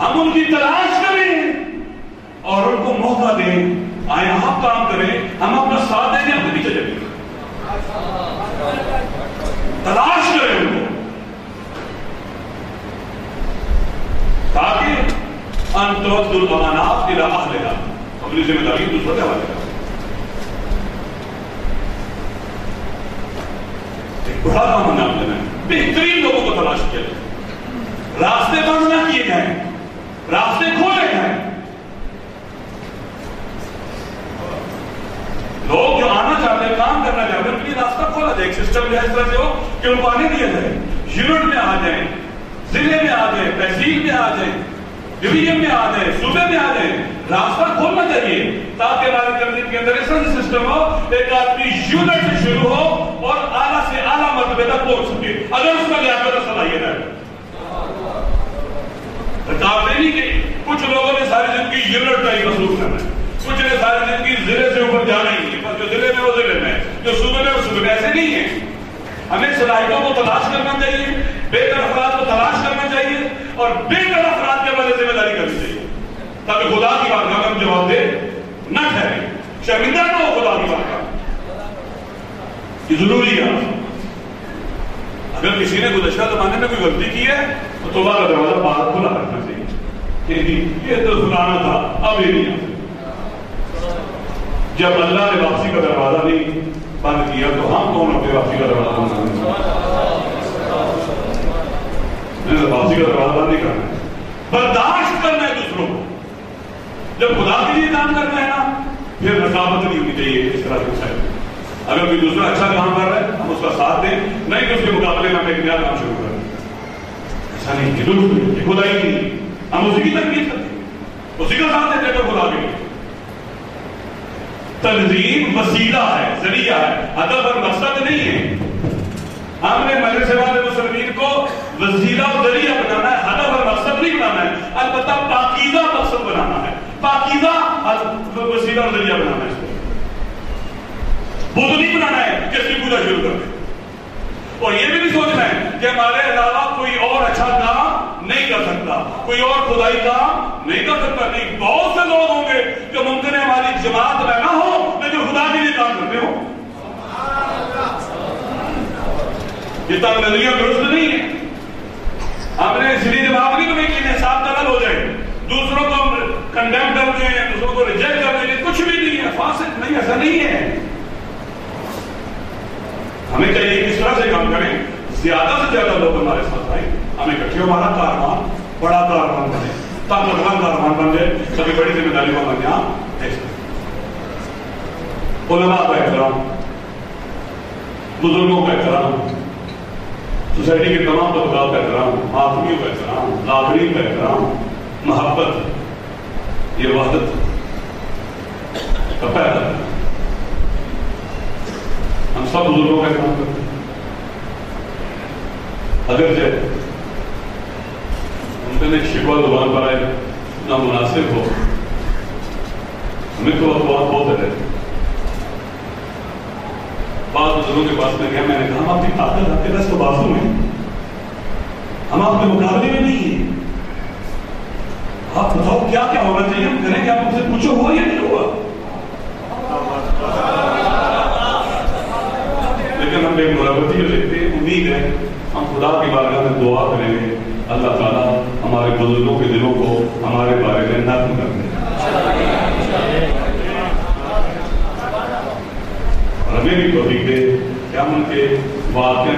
ہم ان کی تلاش کریں اور ان کو موقع دیں. آئیں آپ کام کریں, ہم اپنا ساتھ دیں گے, ہم پیچھے چلیں گے. تلاش کریں ان کو تاکہ ان تؤدوا الامانات الى اہلھا, اپنی ذمہ داری دوسروں کے حوالے کریں. ایک بڑا کام انجام دینا ہے, بہترین لوگوں کو تلاش کیا جائے, راستے بند نہ کیے جائیں, راستے کھولے جائیں. لوگ جو آنا چاہتے ہیں, کام کرنا چاہتے ہیں, ان کے لیے راستہ کھولا جائے. ایک سسٹم جو ہے اس طرح سے ہو کہ ان کو آنے دیا جائے, یونٹ میں آ جائیں, ضلع میں آ جائیں, تحصیل میں آ جائیں, ڈویژن میں آ جائیں, صوبے میں آ جائیں. راستہ کھولنا چاہیے تاکہ ہمارے تنظیم کے اندر ایسا سسٹم ہو, ایک آدمی یونٹ سے شروع ہو اور اعلیٰ سے اعلیٰ مرتبے تک پہنچ سکے اگر اس کا لیاقت اور صلاحیت ہے. رکاوٹیں نہیں کہ کچھ لوگوں نے ساری زندگی یونٹ کا ہی مصروف کرنا ہے, کچھ نے ساری زندگی ضلع سے اوپر جانا ہی نہیں, جو ضلع میں وہ ضلع میں, جو صوبے میں وہ صوبے میں. ایسے نہیں ہے. ہمیں صلاحیتوں کو تلاش کرنا چاہیے, بہتر افراد کو تلاش کرنا چاہیے اور بہتر افراد کے بارے ذمہ داری کرنی چاہیے تاکہ خدا کی بارگاہ میں ہم جواب دے نہ ٹھہریں, شرمندہ نہ ہو خدا کی بارگاہ. یہ ضروری ہے. اگر کسی نے گزشتہ زمانے میں کوئی غلطی کی ہے تو توبہ کا دروازہ باہر کھلا رکھنا چاہیے کہ یہ تو سنانا تھا, اب یہ نہیں آ. جب اللہ نے واپسی کا دروازہ نہیں بند کیا تو ہم کون اپنے واپسی کا دروازہ بند کریں؟ واپسی کا دروازہ بند نہیں کرنا ہے, برداشت کرنا ہے دوسروں کو. جب خدا کے لیے کام کرنا ہے نا, پھر رقابت نہیں ہونی چاہیے اس طرح سے. اگر کوئی دوسرا اچھا کام کر رہا ہے ہم اس کا ساتھ دیں, نہیں کہ اس کے مقابلے میں ہم ایک نیا کام شروع کریں. ایسا نہیں کہ درست خدا ہی نہیں, ہم اسی کی تربیت کرتے ہیں, اسی کا ساتھ دیتے ہیں خدا کے لیے. تنظیم وسیلہ ہے, ذریعہ ہے, ہدف اور مقصد نہیں ہے. ہم نے مجلس مسلمین کو وسیلہ اور ذریعہ بنانا ہے, ہدف اور مقصد نہیں بنانا ہے. البتہ پاکیزہ مقصد بنانا ہے, پاکیزہ وسیلہ اور ذریعہ بنانا ہے. اس کو وہ تو نہیں بنانا ہے کہ اس کی پوجا شروع کر دیں, اور یہ بھی نہیں سوچنا ہے کہ ہمارے علاوہ کوئی اور اچھا کام نہیں کر سکتا, کوئی اور خدائی کام نہیں کر سکتا. نہیں, بہت سے لوگ ہوں گے جو ممکن ہے ہماری جماعت میں نہ ہو لیکن خدا کے لیے کام کرتے ہو. یہ تک نظریہ درست نہیں ہے. ہم نے اس لیے جواب نہیں کہ انحصاب طلب ہو جائے, دوسروں کو کنڈیم کر دیں, دوسروں کو ریجیکٹ کر دیں, کچھ بھی نہیں ہے. فاسق نہیں, ایسا نہیں ہے. ہمیں چاہیے کس طرح سے کام کریں, زیادہ سے زیادہ لوگ ہمارے ساتھ آئیں, ہمیں اکٹھے ہمارا کاروان بڑا کاروان بنے, طاقتور کاروان بن جائے, سبھی بڑی ذمہ داری کو ہم انجام دے سکیں. علماء کا احترام, بزرگوں کا احترام، سوسائٹی کے تمام طبقات کا احترام، آدمیوں کا احترام، لاغرین کا احترام، محبت، یہ وحدت کا پیدا ہے۔ ہم سب بزرگوں کا احترام کرتے ہیں، اگرچہ ممکن ایک شکوہ زبان پر آئے نامناسب ہو، ہمیں تو بہت ہے۔ بعض بزرگوں کے پاس میں گیا، میں نے کہا ہم آپ کی طاقت آپ کے پاس تو بازو میں، ہم آپ کے مقابلے میں نہیں ہیں، آپ بتاؤ کیا کیا ہونا چاہیے، ہم کریں کہ آپ ہم سے پوچھو ہوا یا نہیں ہوا۔ لیکن ہم ایک مربتی میں دیکھتے ہیں، امید ہے ہم خدا کی بارگاہ میں دعا کریں گے، اللہ تعالیٰ ہمارے بزرگوں کے دلوں کو ہمارے بارے میں نرم کر دے، ہمیں بھی توفیق دے کہ ہم ان کے واقعہ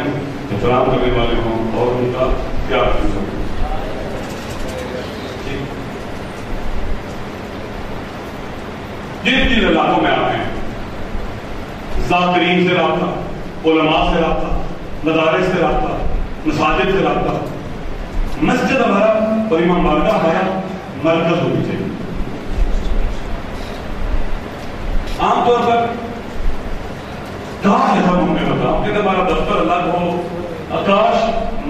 احترام کرنے والے ہوں اور ان کا پیار کریں۔ جن جن علاقوں میں آپ ہیں، ذاکرین سے رابطہ، علماء سے رابطہ، مدارس سے رابطہ، مساجد سے رابطہ، مسجد ہمارا اور امام بارگاہ ہمارا مرکز ہونی چاہیے۔ عام طور پر کہاں ہے ہم نے بتاؤ کہ ہمارا دفتر الگ ہو، آکاش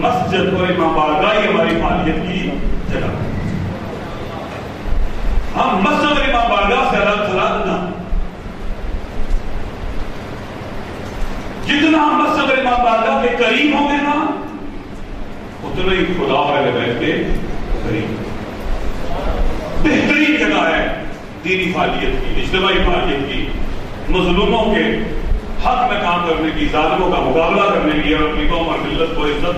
مسجد اور امام بارگاہ ہی ہماری فعالیت کی جگہ، ہم مسجد اور امام بارگاہ سے الگ تھلگ نہ، جتنا ہم مسجد اور امام بارگاہ کے قریب ہوں گے نا، اتنا ہی خدا پہلے بیٹھ کے قریب۔ بہترین جگہ ہے دینی فعالیت کی، اجتماعی فعالیت کی، مظلوموں کے حق میں کام کرنے کی، ظالموں کا مقابلہ کرنے کی اور اپنی قوم اور ملت کو عزت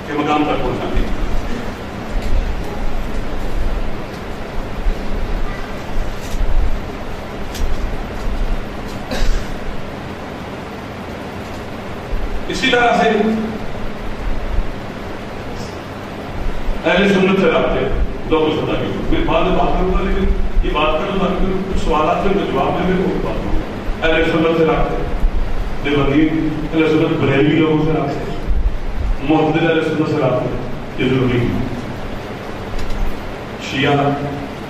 کے مقام تک پہنچانے کی۔ اسی طرح سے اہل سنت سے رابطے دو کچھ بتا کے میں بعد میں بات کروں گا، لیکن یہ بات کروں تاکہ کچھ سوالات کے جواب میں میرے کو بات کروں گا۔ اہل سنت سے رابطے، دیوبندی اہل سنت، بریلوی لوگوں سے رابطے، معتزلہ اہل سنت سے رابطے، یہ ضروری ہے۔ شیعہ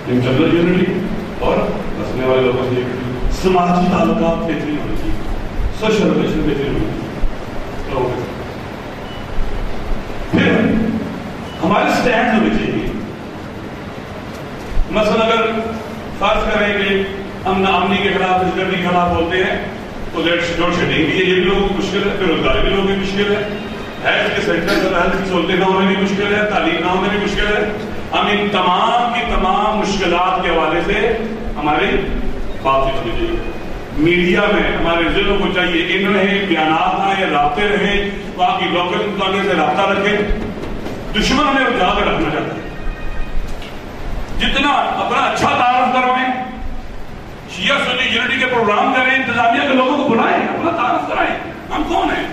انٹرنل یونٹی اور بسنے والے لوگوں سے سماجی تعلقات بہترین ہونے چاہیے، سوشل ریلیشن بہترین ہونے چاہیے۔ پھر ہمارے سٹینڈ ہونے چاہیے، مثلا اگر فرض کریں کہ ہم ناامنی کے خلاف، دہشتگردی کے خلاف بولتے ہیں تو لیٹ شیڈول شیڈنگ بھی ہے، یہ بھی لوگوں کی مشکل ہے، بے روزگاری بھی لوگوں کی مشکل ہے، ہیلتھ کے سینٹر ہیلتھ کی سہولتیں نہ ہونے بھی مشکل ہے، تعلیم نہ ہونے بھی مشکل ہے۔ ہم ان تمام کی تمام مشکلات کے حوالے سے ہماری بات چیت ہونی چاہیے۔ میڈیا میں ہمارے ذہنوں کو چاہیے ان رہیں، بیانات آئیں، رابطے رہیں، باقی لوکل انتظامیہ سے رابطہ رکھیں۔ دشمن ہمیں اجا کر رکھنا چاہتا ہے، جتنا اپنا اچھا تعارف کروائیں، شیعہ سنی یونٹی کے پروگرام کریں، انتظامیہ کے لوگوں کو بلائیں، اپنا تعارف کرائیں، ہم کون ہیں،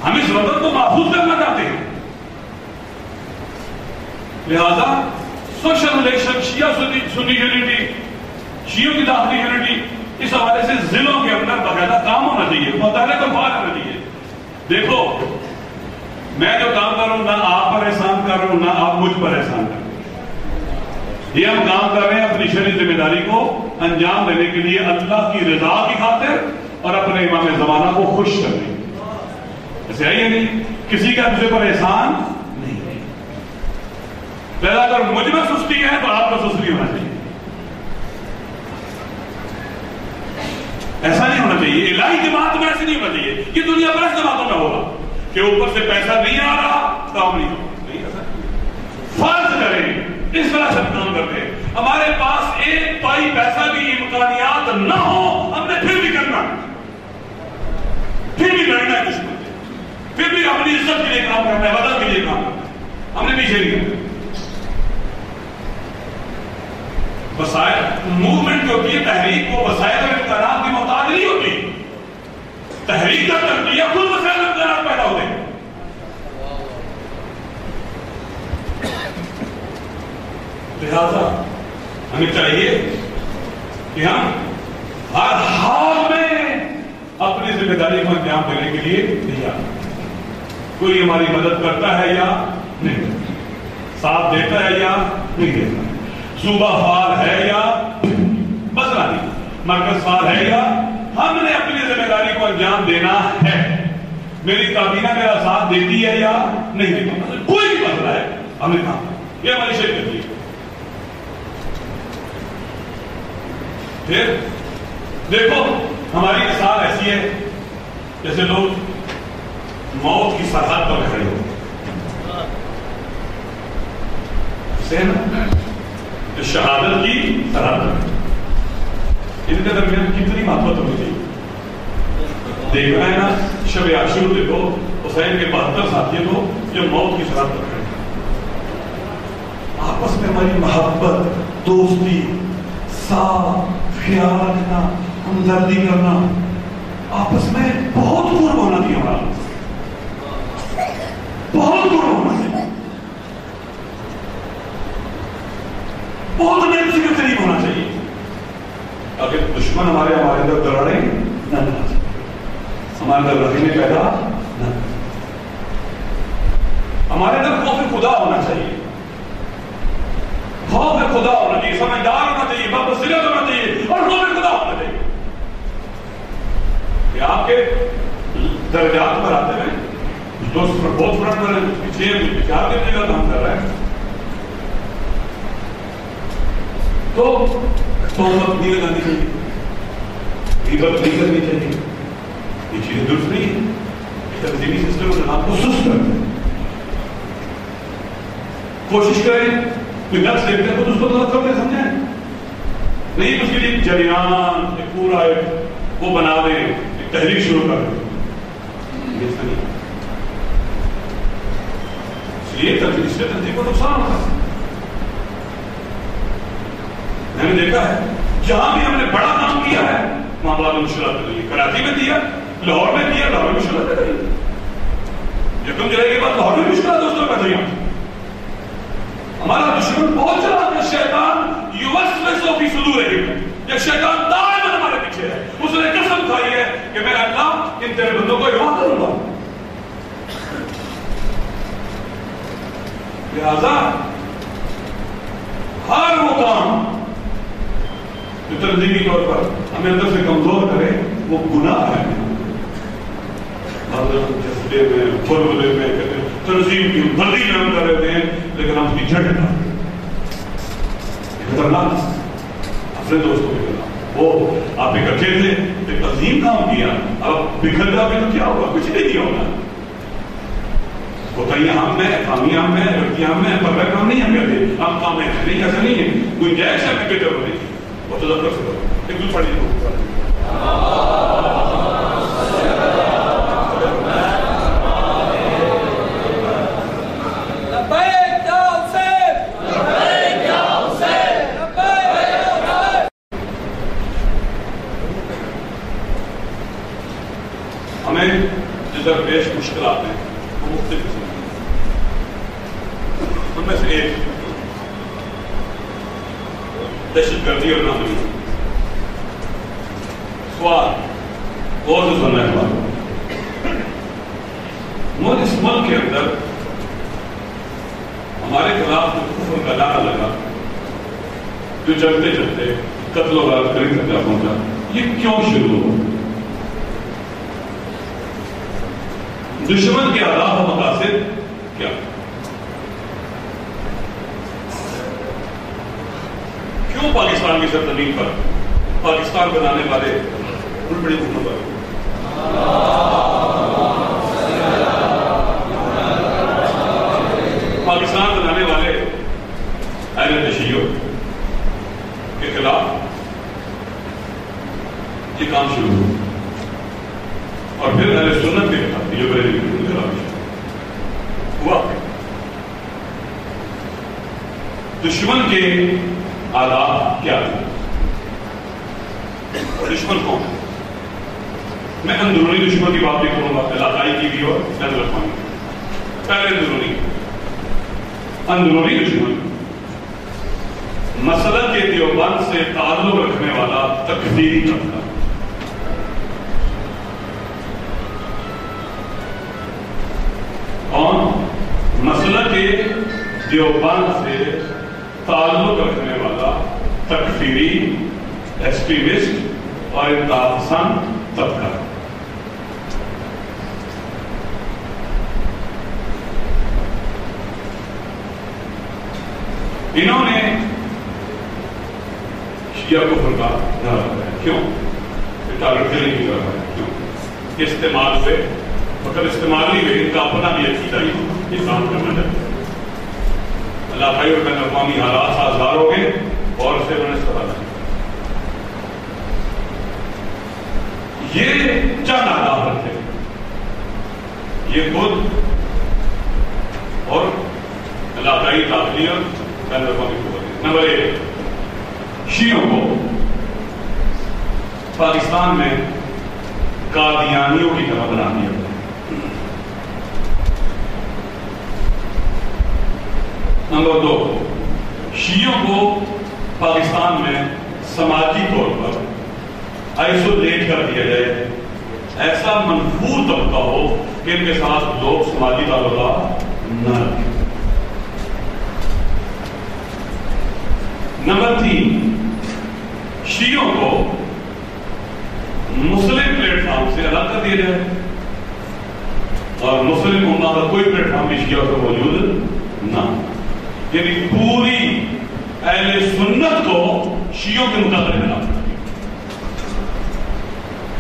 ہم اس وطن کو محفوظ کرنا چاہتے ہیں۔ لہذا سوشل ریلیشن، شیعہ سنی یونٹی، شیعوں کی داخلی یونٹی، اس حوالے سے ضلعوں کے اندر باقاعدہ کام ہونا چاہیے، متحرک اور فعال ہونا چاہیے۔ دیکھو میں جو کام کر رہا ہوں، نہ آپ پر احسان کر رہا ہوں، نہ آپ مجھ پر احسان کر رہے ہیں، یہ ہم کام کر رہے ہیں اپنی شرعی ذمہ داری کو انجام دینے کے لیے، اللہ کی رضا کی خاطر اور اپنے امام زمانہ کو خوش کرنے، ایسے ہے یہ نہیں کسی کا مجھے پر احسان نہیں۔ لہذا اگر مجھ میں سستی ہے تو آپ کو سستی ہونا چاہیے، ایسا نہیں ہونا چاہیے۔ الہی جماعت میں ایسے نہیں ہونا چاہیے، یہ دنیا بھر جماعتوں میں ہوگا کہ اوپر سے پیسہ نہیں آ رہا کام نہیں ہوگا، نہیں ایسا۔ فرض کریں اس طرح سے کام کرتے ہیں، ہمارے پاس ایک پائی پیسہ بھی امکانیات نہ ہو، ہم نے پھر بھی کرنا، پھر بھی لڑنا ہے دشمن سے، پھر بھی اپنی عزت کے لیے کام کرنا ہے، وطن کے لیے کام کرنا ہے، ہم نے پیچھے نہیں کرنا۔ وسائل موومنٹ جو ہوتی ہے، تحریک کو وسائل اور امکانات کی محتاج نہیں ہوتی، تحریک کا ترقیہ خود وسائل اور امکانات پیدا ہوتے ہیں۔ لہذا ہمیں چاہیے کہ ہم ہر حال میں اپنی ذمہ داری کو انجام دینے کے لیے تیار. کوئی ہماری مدد کرتا ہے یا نہیں, ساتھ دیتا ہے یا نہیں دیتا, صوبہ فعال ہے یا مسئلہ نہیں, مرکز فعال ہے یا, ہم نے اپنی ذمہ داری کو انجام دینا ہے. میری کابینہ میرا ساتھ دیتی ہے یا نہیں دیتی, کوئی بھی مسئلہ ہے ہم نے کہا یہ ہماری شرکت کی. پھر دیکھو ہماری مثال ایسی ہے جیسے لوگ موت کی سرحد پر کھڑے ہو, شہادت کی سرحد, ان کے درمیان کتنی محبت ہونی چاہیے. دیکھنا ہے نا, شب عاشور دیکھو, حسین کے 72 ساتھی کو جو موت کی سرحد پر کھڑے, آپس میں ہماری محبت, دوستی, صاف خیال رکھنا, ہمدردی کرنا, آپس میں بہت قرب ہونا چاہیے. ہمارا بہت قرب ہونا چاہیے, بہت نیچے کے قریب ہونا چاہیے, تاکہ دشمن ہمارے اندر دراڑیں نہ ڈال سکے, ہمارے اندر رحمیں پیدا نہ, ہمارے اندر خوف خدا ہونا چاہیے, خوف خدا ہونا چاہیے, سمجھدار ہونا چاہیے, بصیرت ہونا چاہیے, اور خوف خدا ہونا چاہیے. کہ آپ کے درجات پر آتے ہیں, دوست پر بہت فرق کر رہے ہیں, پیچھے چار دینے کا کام کر رہے ہیں, تو تہمت نہیں لگانی چاہیے, غیبت نہیں کرنی چاہیے. یہ چیزیں درست نہیں ہے. تنظیمی سسٹم جناب کو سست کرتے ہیں. کوشش کریں کوئی نقص دیکھتے ہیں تو اس کو غلط کرتے سمجھیں, نہیں اس کے لیے جریان ایک پورا ایک وہ بنا دیں, ایک تحریک شروع کر دیں. ایسا نہیں, اس لیے تنظیم کو نقصان ہوتا ہے. میں نے دیکھا ہے جہاں بھی ہم نے بڑا کام کیا ہے معاملات میں مشکلات رہی. کراچی میں دیا, لاہور میں دیا, لاہور میں مشکلات رہی. یکم جولائی کے بعد لاہور میں مشکلات دوستوں کا رہی. ہمارا دشمن بہت چلا ہے, شیطان یوسوس فی صدورہم, یہ شیطان دائما ہمارے پیچھے ہے. اس نے قسم کھائی ہے کہ میں اللہ ان تیرے بندوں کو اغوا کروں گا. لہذا ہر وہ کام جو تنظیمی طور پر ہمیں اندر سے کمزور کرے وہ گناہ ہے. جذبے میں, فارمولے میں, تنظیم کی مرضی میں ہم کر رہے ہیں, لیکن ہم اس کی جھٹ ڈالتے ہیں. خطرناک اپنے دوستوں کے خلاف. وہ آپ اکٹھے تھے, ایک عظیم کام کیا, اب بکھر جاؤ گے تو کیا ہوگا؟ کچھ نہیں کیا ہوگا. کوتاہیاں ہم میں, خامیاں ہم میں, غلطیاں ہم میں, پر کام نہیں ہم کہتے, ہم کام ہے نہیں, ایسا نہیں ہے. گنجائش ہے ہمیں بہتر ہونے کی. وہ تو ضرور سے کرو ایک دو پڑھی دو. ہمیں جو درپیش مشکلات ہیں وہ مختلف قسم کی ہیں. ان میں سے ایک دہشت گردی اور نامنی. سوال غور سے سننا ہے. اس ملک کے اندر ہمارے خلاف جو کفر کا نعرہ لگا, جو چلتے چلتے قتل و غارت کرنے تک جا پہنچا, یہ کیوں شروع ہوا؟ دشمن کے اہداف و مقاصد کیا؟ کیوں پاکستان کی سرزمین پر پاکستان بنانے والے ان بڑی حکومت پر پاکستان بنانے والے اہل تشیع کے خلاف یہ کام شروع ہوا, اور پھر اہل سنت کے خلاف جو بریلوی ان کے خلاف ہوا. دشمن کے آداب کیا تھے؟ دشمن کون ہے؟ میں اندرونی دشمن کی بات نہیں کروں گا, علاقائی کی بھی اور بین الاقوامی. پہلے اندرونی دشمن مسلک کے دیوبند سے تعلق رکھنے والا تکفیری طبقہ. دیوبند سے تعلق رکھنے والا تکفیری، ایکسٹریمسٹ اور انتہا پسند طبقہ. انہوں نے شیعہ کفر کا دعویٰ کیا. کیوں؟ ٹارگٹ کلنگ کی طرف ہے. کیوں؟ استعمال ہوئے، فقط استعمال نہیں ہوئے، ان کا اپنا بھی عقیدہ ہی یہ کام کرنا چاہتے ہیں. اللہ بھائی اور بین الاقوامی حالات سازگار ہو گئے اور اسے انہوں نے استعمال کیا. یہ چند اہداف تھے، یہ خود اور علاقائی داخلی اور بین الاقوامی قوتیں. نمبر 1، شیعوں کو پاکستان میں قادیانیوں کی طرح بنا دیا گیا. نمبر 2، شیعوں کو پاکستان میں سماجی طور پر آئسولیٹ کر دیا جائے، ایسا منفور طبقہ ہو کہ ان کے ساتھ لوگ سماجی تعلقات نہ رکھیں. نمبر 3، شیعوں کو مسلم پلیٹ فارم سے الگ کر دیا جائے اور مسلم امہ کا کوئی پلیٹ فارم بھی شیعوں کو موجود نہ. یعنی پوری اہل سنت کو شیعوں کے مقابلے میں لا کر دیا،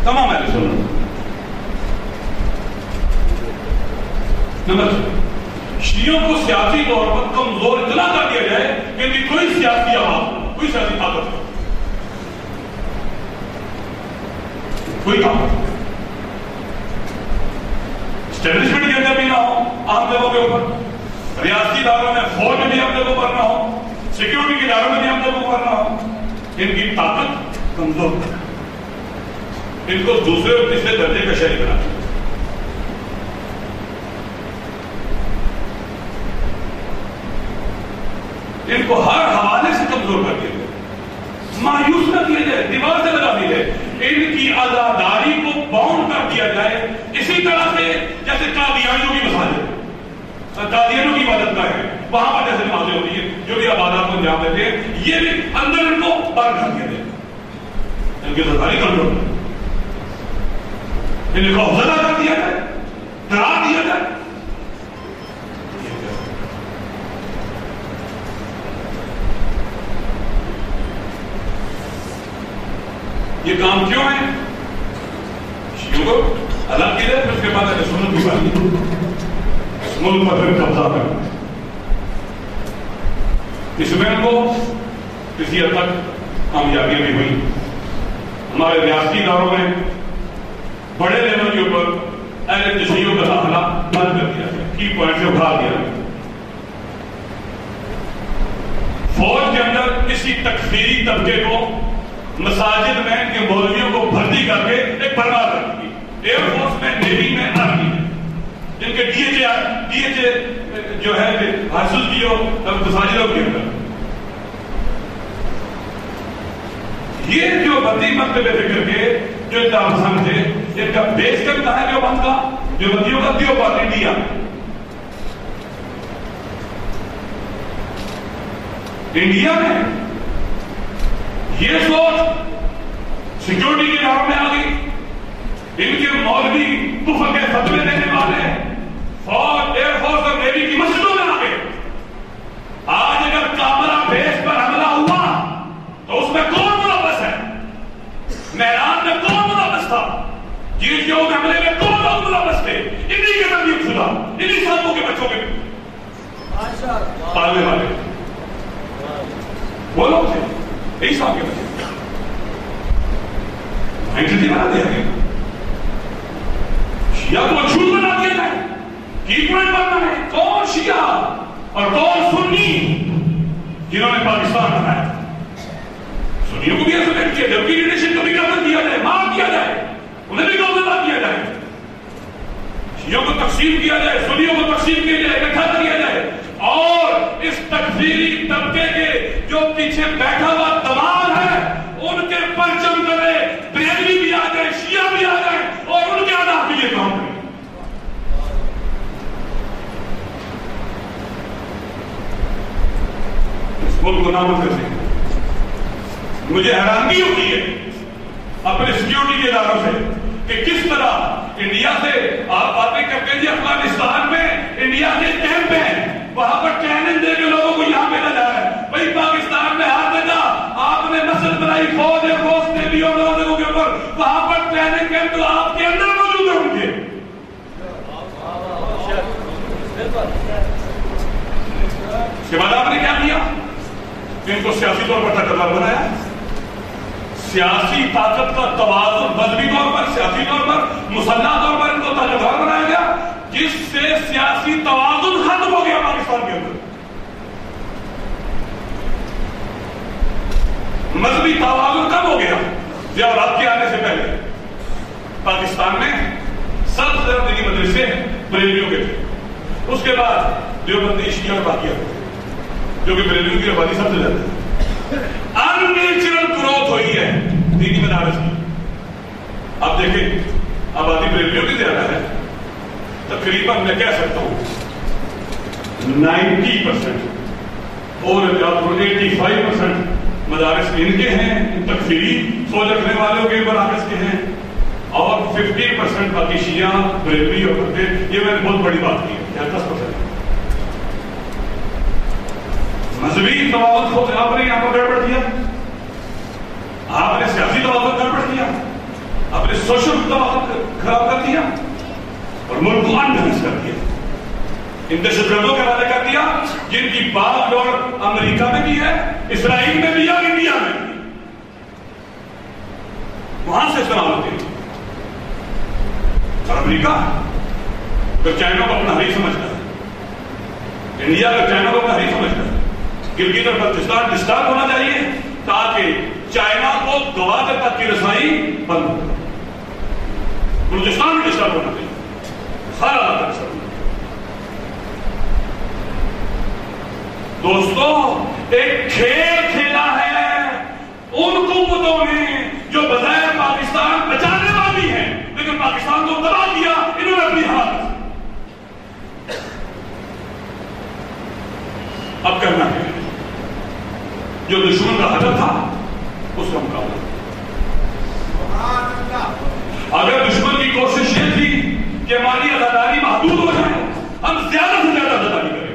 تمام اہل سنت. نمبر 4، شیعوں کو سیاسی طور پر کمزور اتنا کر دیا جائے کہ ان کی کوئی سیاسی آواز، کوئی سیاسی طاقت، کوئی طاقت اسٹیبلشمنٹ کے اندر بھی نہ ہو، عام لوگوں کے اوپر، ریاستی اداروں میں، فوج میں بھی ہم لوگوں پر نہ ہو، سیکیورٹی کے اداروں میں بھی ہم لوگوں پر نہ ہو. ان کی طاقت کمزور ہے، ان کو دوسرے اور تیسرے درجے کا شہری بنا دیا. ان کو ہر حوالے سے کمزور کر دیا جائے، مایوس نہ کیا جائے، دیوار سے لگا دیا جائے. ان کی آزاداری کو باؤنڈ کر دیا جائے اسی طرح سے جیسے قادیانیوں کی مساجد، قادیانیوں کی عبادت گاہ ہے، وہاں پر جیسے نمازیں ہوتی ہیں، جو بھی عبادات کو انجام دیتے ہیں، یہ بھی اندر ان کو بند کر دیا جائے. ان کی آزاداری کنٹرول ہے، ان کو حوصلہ کر دیا جائے، ڈرا دیا جائے. یہ کام کیوں ہے؟ شیعوں کو الگ کیا جائے، پھر اس کے بعد اہل سنت کی بات ملک پر پھر قبضہ کرنا. اس میں ان کو کسی حد تک کامیابیاں بھی ہوئی. ہمارے ریاستی اداروں میں بڑے لیول کے اوپر اہل تشیعوں کا داخلہ بند کر دیا گیا، کی پوائنٹ سے اٹھا دیا گیا. فوج کے اندر کسی تکفیری طبقے کو مساجد میں ان کے مولویوں کو بھرتی کر کے ایک برباد کر دی. ایئر فورس میں، نیوی میں، آرمی میں جن کے ڈی ایچ اے جو ہے حاصل کی ہو مساجدوں کے اندر. یہ جو بندی مرتبے فکر کے جو انتہا پسند تھے، ان کا بیس کرتا ہے دیوبند کا، دیوبندیوں کا دیوبند انڈیا. انڈیا میں یہ سوچ سیکیورٹی کے اداروں میں آ گئی. ان کے مولوی کفر کے فتوے دینے والے فوج، ایئر فورس اور نیوی کی مسجدوں میں آ گئے. آج اگر کامرا بیس پر حملہ ہوا تو اس میں کون ملوث ہے؟ میدان میں کون ملوث تھا؟ جیت کے حملے میں کون لوگ ملوث تھے؟ انہی کے تربیت شدہ، انہی صاحبوں کے بچوں کے پالنے والے وہ لوگ تھے، یہی صاحب کے بچے. اینٹی بنا دیا گیا، شیعہ کو جھوٹ بنا دیا جائے، کی پوائنٹ بننا ہے کون شیعہ اور کون سنی جنہوں نے پاکستان بنایا. سنیوں کو بھی ایسولیٹ کیا جائے، لیڈرشپ کو بھی قتل کیا جائے، مار دیا جائے، انہیں بھی قبضہ کیا جائے. شیعوں کو تقسیم کیا جائے، سنیوں کو تقسیم کیا جائے، اکٹھا کیا جائے، اور اس تکفیری طبقے کے جو پیچھے بیٹھا ہوا دمار ہے ان کے پرچم کرے، بریلوی بھی آ جائے، شیعہ بھی آ جائے اور ان کے آداب بھی یہ کام کرے. ملک کو نامن کرتے ہیں. مجھے حیرانگی ہوتی ہے اپنے سیکیورٹی کے اداروں سے کہ کس طرح انڈیا سے آپ باتیں کرتے ہیں. افغانستان میں انڈیا کے کیمپ ہیں, وہاں پر ٹریننگ دے کے لوگوں کو یہاں بھیجا جا رہا ہے. بھائی پاکستان میں ہر جگہ آپ نے مسجد بنائی, فوج ہے, فوج نے بھی اور لوگوں کے اوپر, وہاں پر ٹریننگ کیمپ تو آپ کے اندر موجود ہوں گے. اس کے بعد آپ نے کیا کیا؟ ان کو سیاسی طور پر طاقتور بنایا. سیاسی طاقت کا توازن مذہبی طور پر, سیاسی طور پر, مسلح طور پر ان کو طاقتور بنایا گیا, جس سے سیاسی توازن ختم ہو گیا پاکستان کے اندر. مذہبی توازن کم ہو گیا. ضیاء الحق کے آنے سے پہلے پاکستان میں سب سے زیادہ دینی مدرسے بریلویوں کے تھے. اس کے بعد دیوبندی, شیعہ اور باقیہ, جو کہ بریلویوں کی آبادی سب سے زیادہ ہے. ان نیچرل گروتھ ہوئی ہے دینی مدارس کی. اب دیکھیں آبادی بریلویوں کی زیادہ ہے, تقریباً میں کہہ سکتا ہوں 90% اور 85% مدارس ان کے ہیں, تکفیری سوچ رکھنے والوں کے مراکز کے ہیں, اور 50% باقی شیعہ بریلوی اور پردے. یہ میں نے بہت بڑی بات کی ہے, 10%. مذہبی توازن کو آپ نے یہاں پر گڑبڑ کیا, آپ نے سیاسی توازن گڑبڑ کیا, آپ نے سوشل توازن خراب کر دیا اور ملک کو انبیلنس کر دیا. ان دہشت گردوں کے حوالے کر دیا جن کی باغ ڈور امریکہ میں بھی ہے, اسرائیل میں بھی ہے اور انڈیا میں بھی. وہاں سے استعمال ہوتے ہیں. اور امریکہ تو چائنا کو اپنا نہیں سمجھتا ہے, انڈیا تو چائنا کو اپنا نہیں سمجھتا ہے. گلگت اور بلتستان ڈسٹرب ہونا چاہیے تاکہ چائنا کو گوادر تک کی رسائی بند ہو. بلوچستان بھی ڈسٹرب ہونا چاہیے, سارا علاقہ ڈسٹرب ہونا چاہیے. دوستو ایک کھیل کھیلا ہے ان قوتوں نے جو بظاہر پاکستان بچانے والی ہیں, لیکن پاکستان کو تباہ کیا انہوں نے اپنی ہاتھ. اب کرنا ہے جو دشمن کا ہدف تھا اس کا مقابلہ. اگر دشمن کی کوشش یہ تھی کہ ہماری عزاداری محدود ہو جائے, ہم زیادہ سے زیادہ عزاداری کریں.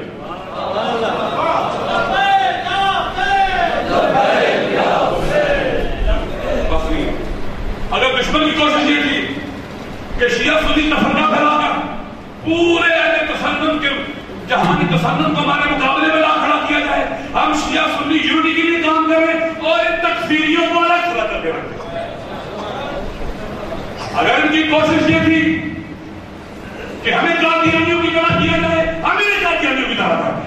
اگر دشمن کی کوشش یہ تھی کہ شیعہ سنی تفرقہ پھیلا کر پورے اہل تسنن کے جہانی تسنن کو ہمارے مقابلے میں لا کھڑا کیا جائے, ہم شیعہ سنی یونٹی کے لیے کام کریں اور ان تکفیریوں کو الگ کھڑا کر کے رکھیں. اگر ان کی کوشش یہ تھی کہ ہمیں قادیانیوں کی طرح کیا جائے, ہمیں قادیانیوں کی طرح کریں.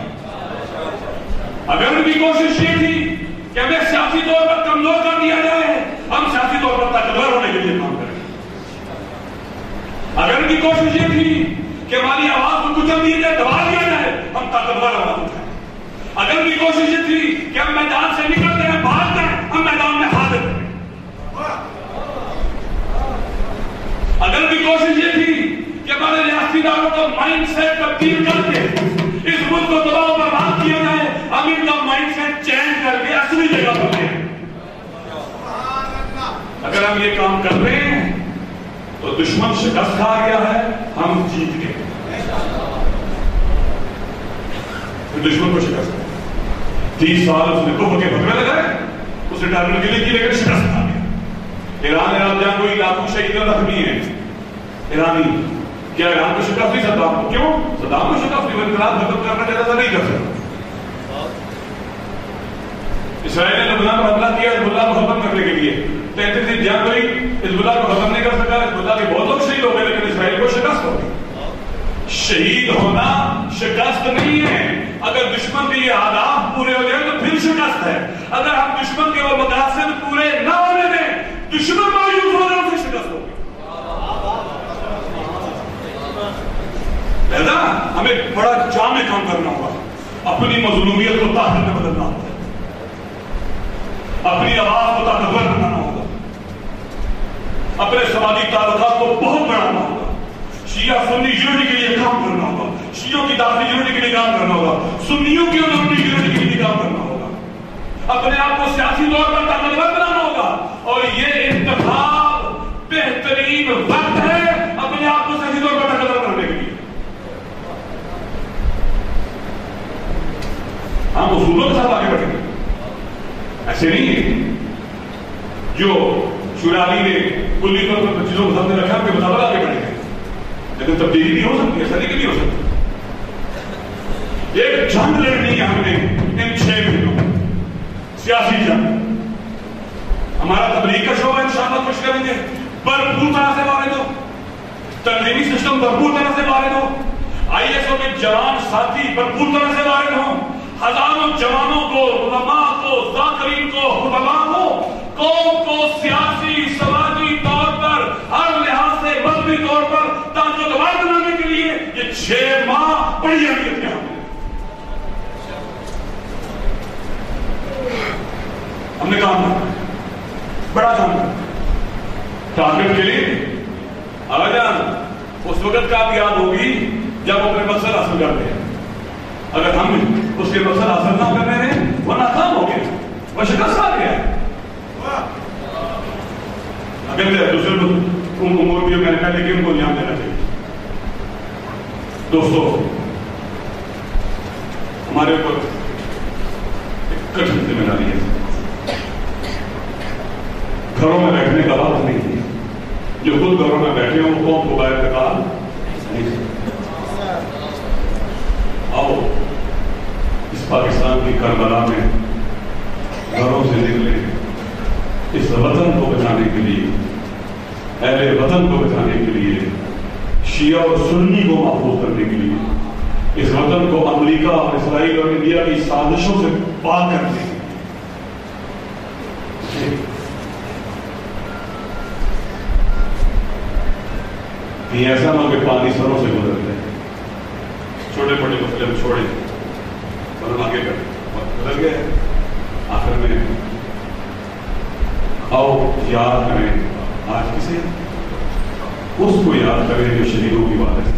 اگر ان کی کوشش یہ تھی کہ ہمیں سیاسی طور پر کمزور کر دیا جائے, ہم سیاسی طور پر طاقتور ہونے کے لیے کام کریں. اگر ان کی کوشش یہ تھی کہ ہماری آواز کو کچل دیا جائے, دبا دیا جائے, ہم طاقتور آواز اٹھائیں. اگر ان کی کوشش یہ تھی کہ ہم میدان سے نکلتے ہیں, بھاگتے ہیں, ہم میدان میں حاضر کریں. اگر ان کی کوشش یہ تھی کہ ہمارے ریاستی اداروں کا مائنڈ سیٹ تبدیل کر کے اس ملک کو تباہ و برباد کیا جائے, ہم ان کا مائنڈ سیٹ چینج کر کے اصلی جگہ پر لیں. اگر ہم یہ کام کر رہے ہیں تو دشمن شکست کھا گیا ہے, ہم جیت گئے. دشمن کو شکست 30 سال اس نے کفر کے فتوے لگائے, اسے ڈالنے کے لیے کی, لیکن شکست کھا گیا. ایران عراق جہاں کوئی لاکھوں شہید زخمی ہیں ایرانی, کیا ایران کو شکست نہیں, صدام کو. کیوں صدام کو شکست نہیں؟ وہ انقلاب ختم کرنا چاہتا تھا, نہیں کر سکتا. اسرائیل نے لبنان پر حملہ کیا حزب اللہ کو ختم کرنے کے لیے, 33 دن جہاں کوئی حزب اللہ کو ختم نہیں کر سکا. حزب اللہ کے بہت لوگ شہید ہو گئے, لیکن اسرائیل کو شکست ہو گئی. شہید ہونا شکست نہیں ہے. اگر دشمن کے یہ اہداف پورے ہو جائیں تو پھر شکست ہے. اگر ہم دشمن کے وہ مقاصد پورے نہ ہونے دیں, دشمن مایوس ہو جائے, پھر شکست ہوگی. لہذا ہمیں بڑا جامع کام کرنا ہوگا. اپنی مظلومیت کو طاقت میں بدلنا ہوگا, اپنی آواز کو طاقتور بنانا ہوگا, اپنے سماجی تعلقات کو بہت بڑھانا ہوگا. شیعہ سنی یونٹی کے لیے کام کرنا ہوگا, شیعوں کی داخلی یونٹی کے لیے کام کرنا ہوگا, سنیوں کی اور اپنی یونٹی کے لیے کام کرنا ہوگا. اپنے آپ کو سیاسی طور پر طاقتور بنانا ہوگا، اور یہ انتخاب بہترین وقت ہے اپنے آپ کو سیاسی طور پر طاقتور بنانے کے لیے۔ ہم اصولوں کے ساتھ آگے بڑھیں گے، ایسے نہیں ہے جو شورا علی نے کلی طور پر چیزوں کو سامنے رکھا کے مطابق آگے بڑھیں گے، لیکن تبدیلی بھی ہو سکتی ہے، ایسا نہیں کہ نہیں ہو سکتی۔ ایک جنگ لڑنی ہے ہم نے ان 6 مہینوں میں، سیاسی جنگ۔ ہمارا تبلیغ کا شعبہ انشاءاللہ کچھ کریں گے، بھرپور طرح سے وارد ہو، تنظیمی سسٹم بھرپور طرح سے وارد ہو، ISO کے جوان ساتھی بھرپور طرح سے وارد ہوں، ہزاروں جوانوں کو، علماء کو، ذاکرین کو، خطباء کو، قوم کو سیاسی سماجی طور پر ہر لحاظ سے مذہبی طور پر طاقتور بنانے کے لیے یہ 6 ماہ بڑی اہمیت کے ہم نے کام کرنا، بڑا کام کرنا۔ ٹارگٹ کے لیے آجان اس وقت کا آپ یاد ہوگی جب اپنے مقصد حاصل کرتے ہیں، اگر ہم اس کے مقصد حاصل نہ کرنے رہے وہ ناکام ہو گیا، وہ شکست آ گیا۔ اگر دوسرے امور بھی میں نے کہا لیکن ان کو انجام دینا چاہیے۔ دوستو ہمارے اوپر ایک کٹھن ذمہ داری ہے، گھروں میں بیٹھنے کا وقت نہیں ہے، جو خود گھروں میں بیٹھے ہوں وہ قوم کو باہر نکال نہیں۔ آؤ اس پاکستان کی کربلا میں گھروں سے نکلے، اس وطن کو بچانے کے لیے، اہل وطن کو بچانے کے لیے، شیعہ اور سنی کو محفوظ کرنے کے لیے، اس وطن کو امریکہ اور اسرائیل اور انڈیا کی سازشوں سے پاک کرنے کے لیے۔ یہ ایسا نہ ہو کہ پانی سروں سے گزرتے ہیں، چھوٹے چھوٹے مسئلے ہم چھوڑیں اور ہم آگے بڑھیں، وقت بدل گئے۔ آخر میں آؤ یاد کریں آج کسے، اس کو یاد کریں جو شہیدوں کی بات ہے۔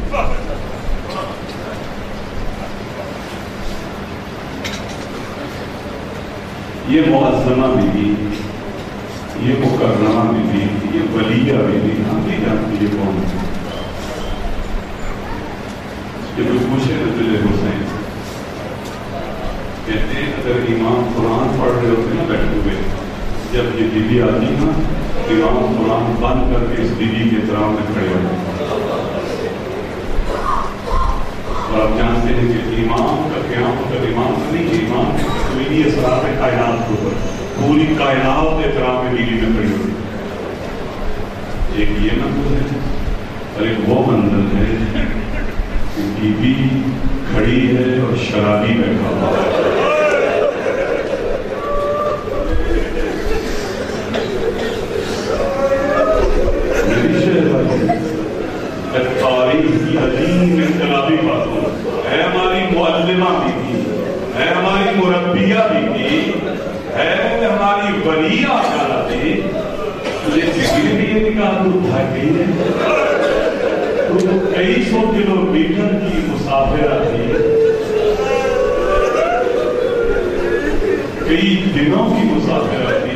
یہ معظمہ بیوی، یہ مکرمہ بیوی، یہ ولیہ بیوی، ہم نہیں جانتے یہ کون ہے۔ کہ جو پوچھے نا تجھے حسین، کہتے ہیں اگر امام قرآن پڑھ رہے ہوتے نا بیٹھے ہوئے، جب یہ بیوی آتی نا امام قرآن بند کر کے اس بیوی کے احترام میں کھڑے ہوتے ہیں۔ اور آپ جانتے ہیں کہ امام کا قیام مطلب امام کا نہیں، امام تکوینی اثرات کائنات کے اوپر پوری کائنات احترام میں بیوی میں کھڑی ہوتی ہے۔ ایک یہ منظر ہے اور ایک وہ منظر ہے کہ بیوی کھڑی ہے اور شرابی بیٹھا ہوا ہے۔ تاریخ کی عظیم انقلابی باتوں ہے ہماری معلمہ بیوی، ہے ہماری مربیہ بیوی، ہے ہماری ولیہ کہلاتی، لیکن بھی یہ نکاح تو بھاگ گئی ہے، تو کئی 100 کلومیٹر کی مسافرہ تھی، کئی دنوں کی مسافرہ تھی۔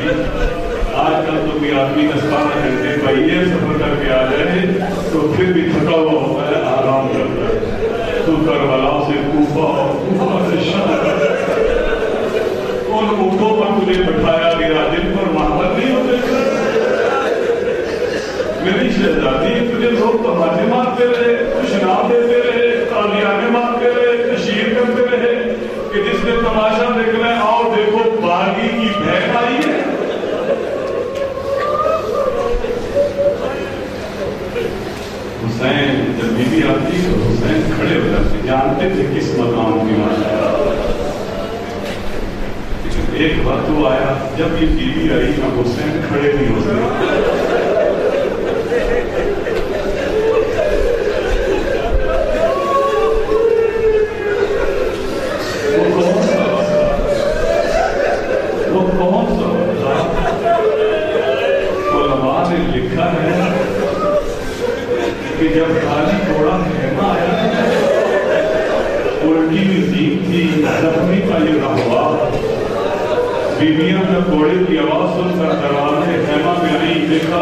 آج کل تو کوئی آدمی 10-12 گھنٹے پہیے سفر کر کے آ جائے تو پھر بھی تھکا ہوا ہوتا ہے، آرام کرتا ہے۔ تو کربلا سے کوفہ اور کوفہ سے شام، ان اونٹوں پر تجھے بٹھایا گیا جن پر محبت نہیں ہوتے۔ میری شہزادی تجھے لوگ تماچے مارتے رہے، شراب دیتے رہے، تالیانے مارتے رہے، تشہیر کرتے رہے کہ جس نے تماشا دیکھنا ہے آؤ دیکھو باغی کی بہن آئی ہے۔ حسین جب بیوی آتی تو حسین کھڑے ہو جاتے، جانتے تھے کس مقام کی بات ہے۔ لیکن ایک وقت وہ آیا جب یہ بیوی آئی نا حسین کھڑے نہیں ہو سکے۔ وہ کون سا علماء نے لکھا ہے کہ جب خالی تھوڑا خیمہ آیا الٹی بھی زیب تھی، زخمی کا یہ رہوا بیویاں جب گھوڑے کی آواز سن کر دروازے خیمہ میں آئی، دیکھا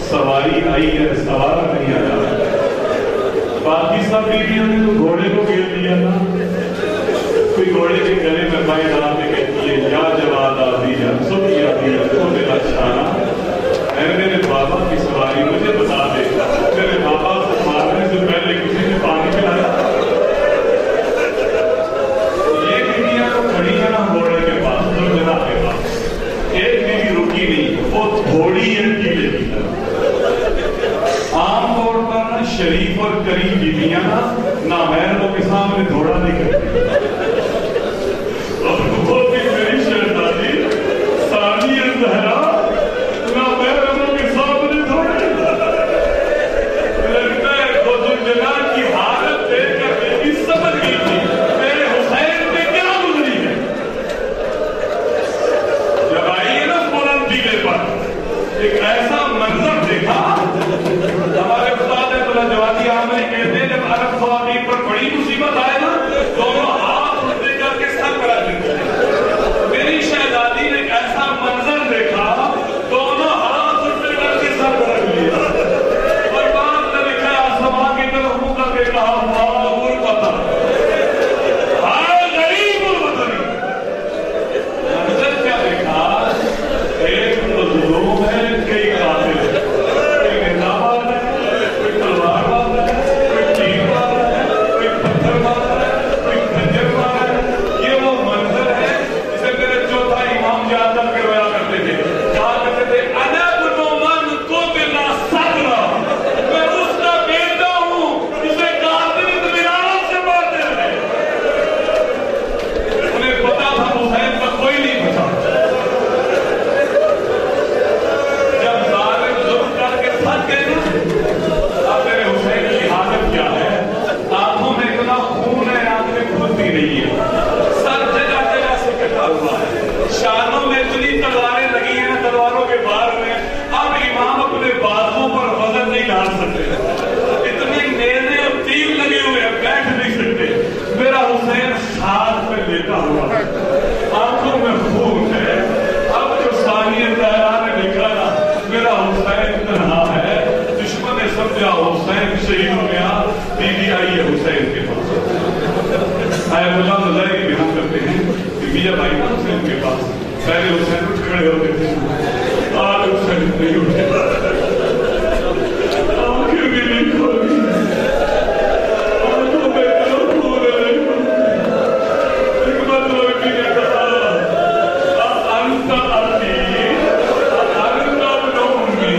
سواری آئی ہے، سوارا نہیں آیا۔ باقی سب بیویاں نے تو گھوڑے کو گھیر لیا تھا، کوئی گھوڑے کے گلے میں پائے ڈال کے کہتی ہے یا جواد آدھی یا سب کی آدھی ہے تو میرا چھانا اے میرے بابا کی سواری مجھے بتا دے، میرے بابا کو مارنے سے پہلے کسی نے پانی پلایا؟ یہ بیویاں تو کھڑی ہیں نا گھوڑے کے پاس، زلجلہ کے پاس، ایک بیوی رکی نہیں، وہ تھوڑی ہے کیلے کی طرح۔ عام طور پر شریف اور کریم بیویاں نامحرموں کے سامنے گھوڑا نہیں کرتی، اور وہ بھی میری شہزادی ثانیہ زہرا نامحرموں کے سامنے گھوڑا نہیں کرتی۔ لگتا ہے وہ زلجلہ کی حالت دیکھ کر بیوی سمجھ گئی تھی میرے حسین پہ کیا گزری ہے۔ جب آئی ہے نا بلند ٹیلے پر، ایک ایسا منظر دیکھا، ہمارے استاد جوادی عامری کہتے ہیں جب عرب خواتین پر بڑی مصیبت آئے نا، دونوں ہاتھ اٹھتے کر کے سر پر رکھ دیتے ہیں۔ میری شہزادی نے ایک ایسا منظر دیکھا، دونوں ہاتھ اٹھتے کر کے سر پر رکھ لیا، اور بعد میں لکھا آسمان کی طرف منہ کر کے کہا واہ غربتہ، ہائے غریب الوطنی۔ منظر کیا دیکھا؟ ایک مظلوم ہے، کئی قاتل ہے، کوئی زندہ باد ہے، کوئی تلوار باد ہے، کوئی تیر باد ہے، کوئی پتھر باد ہے، کوئی خنجر باد ہے۔ یہ وہ منظر ہے جسے میرے چوتھا امام یاد کروایا کرتے تھے، کہا کرتے تھے انا ابن من قتل صدرا، میں اس کا بیٹا ہوں جسے قاتل اطمینان سے مارتے رہے۔ انہیں پتا تھا حسین کا کوئی نہیں بچا۔ جب ظالم ظلم کر کے تھک گئے نا، اب میرے حسین کی حالت کیا ہے؟ آنکھوں میں اتنا خون ہے، آنکھیں کھلتی نہیں ہے، سر جگہ جگہ سے کٹا ہوا ہے، شانوں میں اتنی تلواریں لگی ہیں تلواروں کے بار میں، اب امام اپنے بازوں پر وزن نہیں ڈال سکتے، اتنی نیزے اور تیر لگے ہوئے ہیں، بیٹھ نہیں سکتے۔ میرا حسین ہاتھ میں لیٹا ہوا ہے، آنکھوں میں خون ہے۔ اب جو ثانیہ زہرا نے لکھا نا میرا حسین تنہا ہے، دشمن نے سمجھا حسین شہید ہو گیا، بیوی آئی ہے حسین کے پاس۔ آیت اللہ مظاہر کی بیان کرتے ہیں کہ جب آئی نا حسین کے پاس، پہلے حسین اٹھ کھڑے ہوتے تھے، آج حسین نہیں اٹھے، آنکھیں بھی نہیں کھولی، آنکھوں میں اتنا خون ہے۔ ایک مطلب بھی نے کہا انت ابی انت ابن امی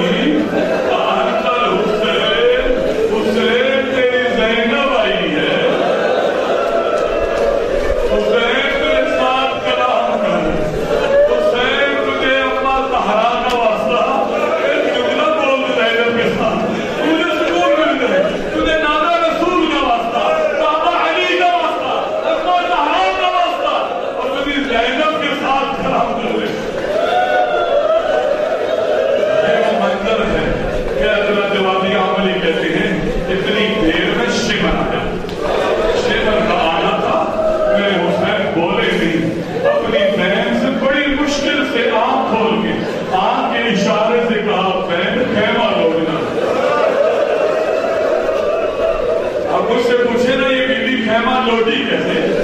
انت الحسین، حسین تیری زینب آئی ہے، حسین تیرے ساتھ کلام کر، حسین تجھے اما زہرا کا واسطہ ایک جملہ بول زینب کے ساتھ، تجھے سکون مل جائے، تجھے نانا رسول کا واسطہ، بابا علی کا واسطہ، اما زہرا کا واسطہ، اور تجھے زینب کے ساتھ کلام کر لے۔ یہ وہ منظر ہے کہ حضرت جوادی عامری کہتے ہیں اتنی دیر میں شمر آیا، شمر کا آنا تھا، میرے حسین بولے نہیں، اپنی بہن سے بڑی مشکل سے آنکھ کھول کے آنکھ کے اشارے سے کہا بہن خیمہ لوٹنا۔ اب مجھ سے پوچھے نا یہ بیوی خیمہ لوٹی کیسے؟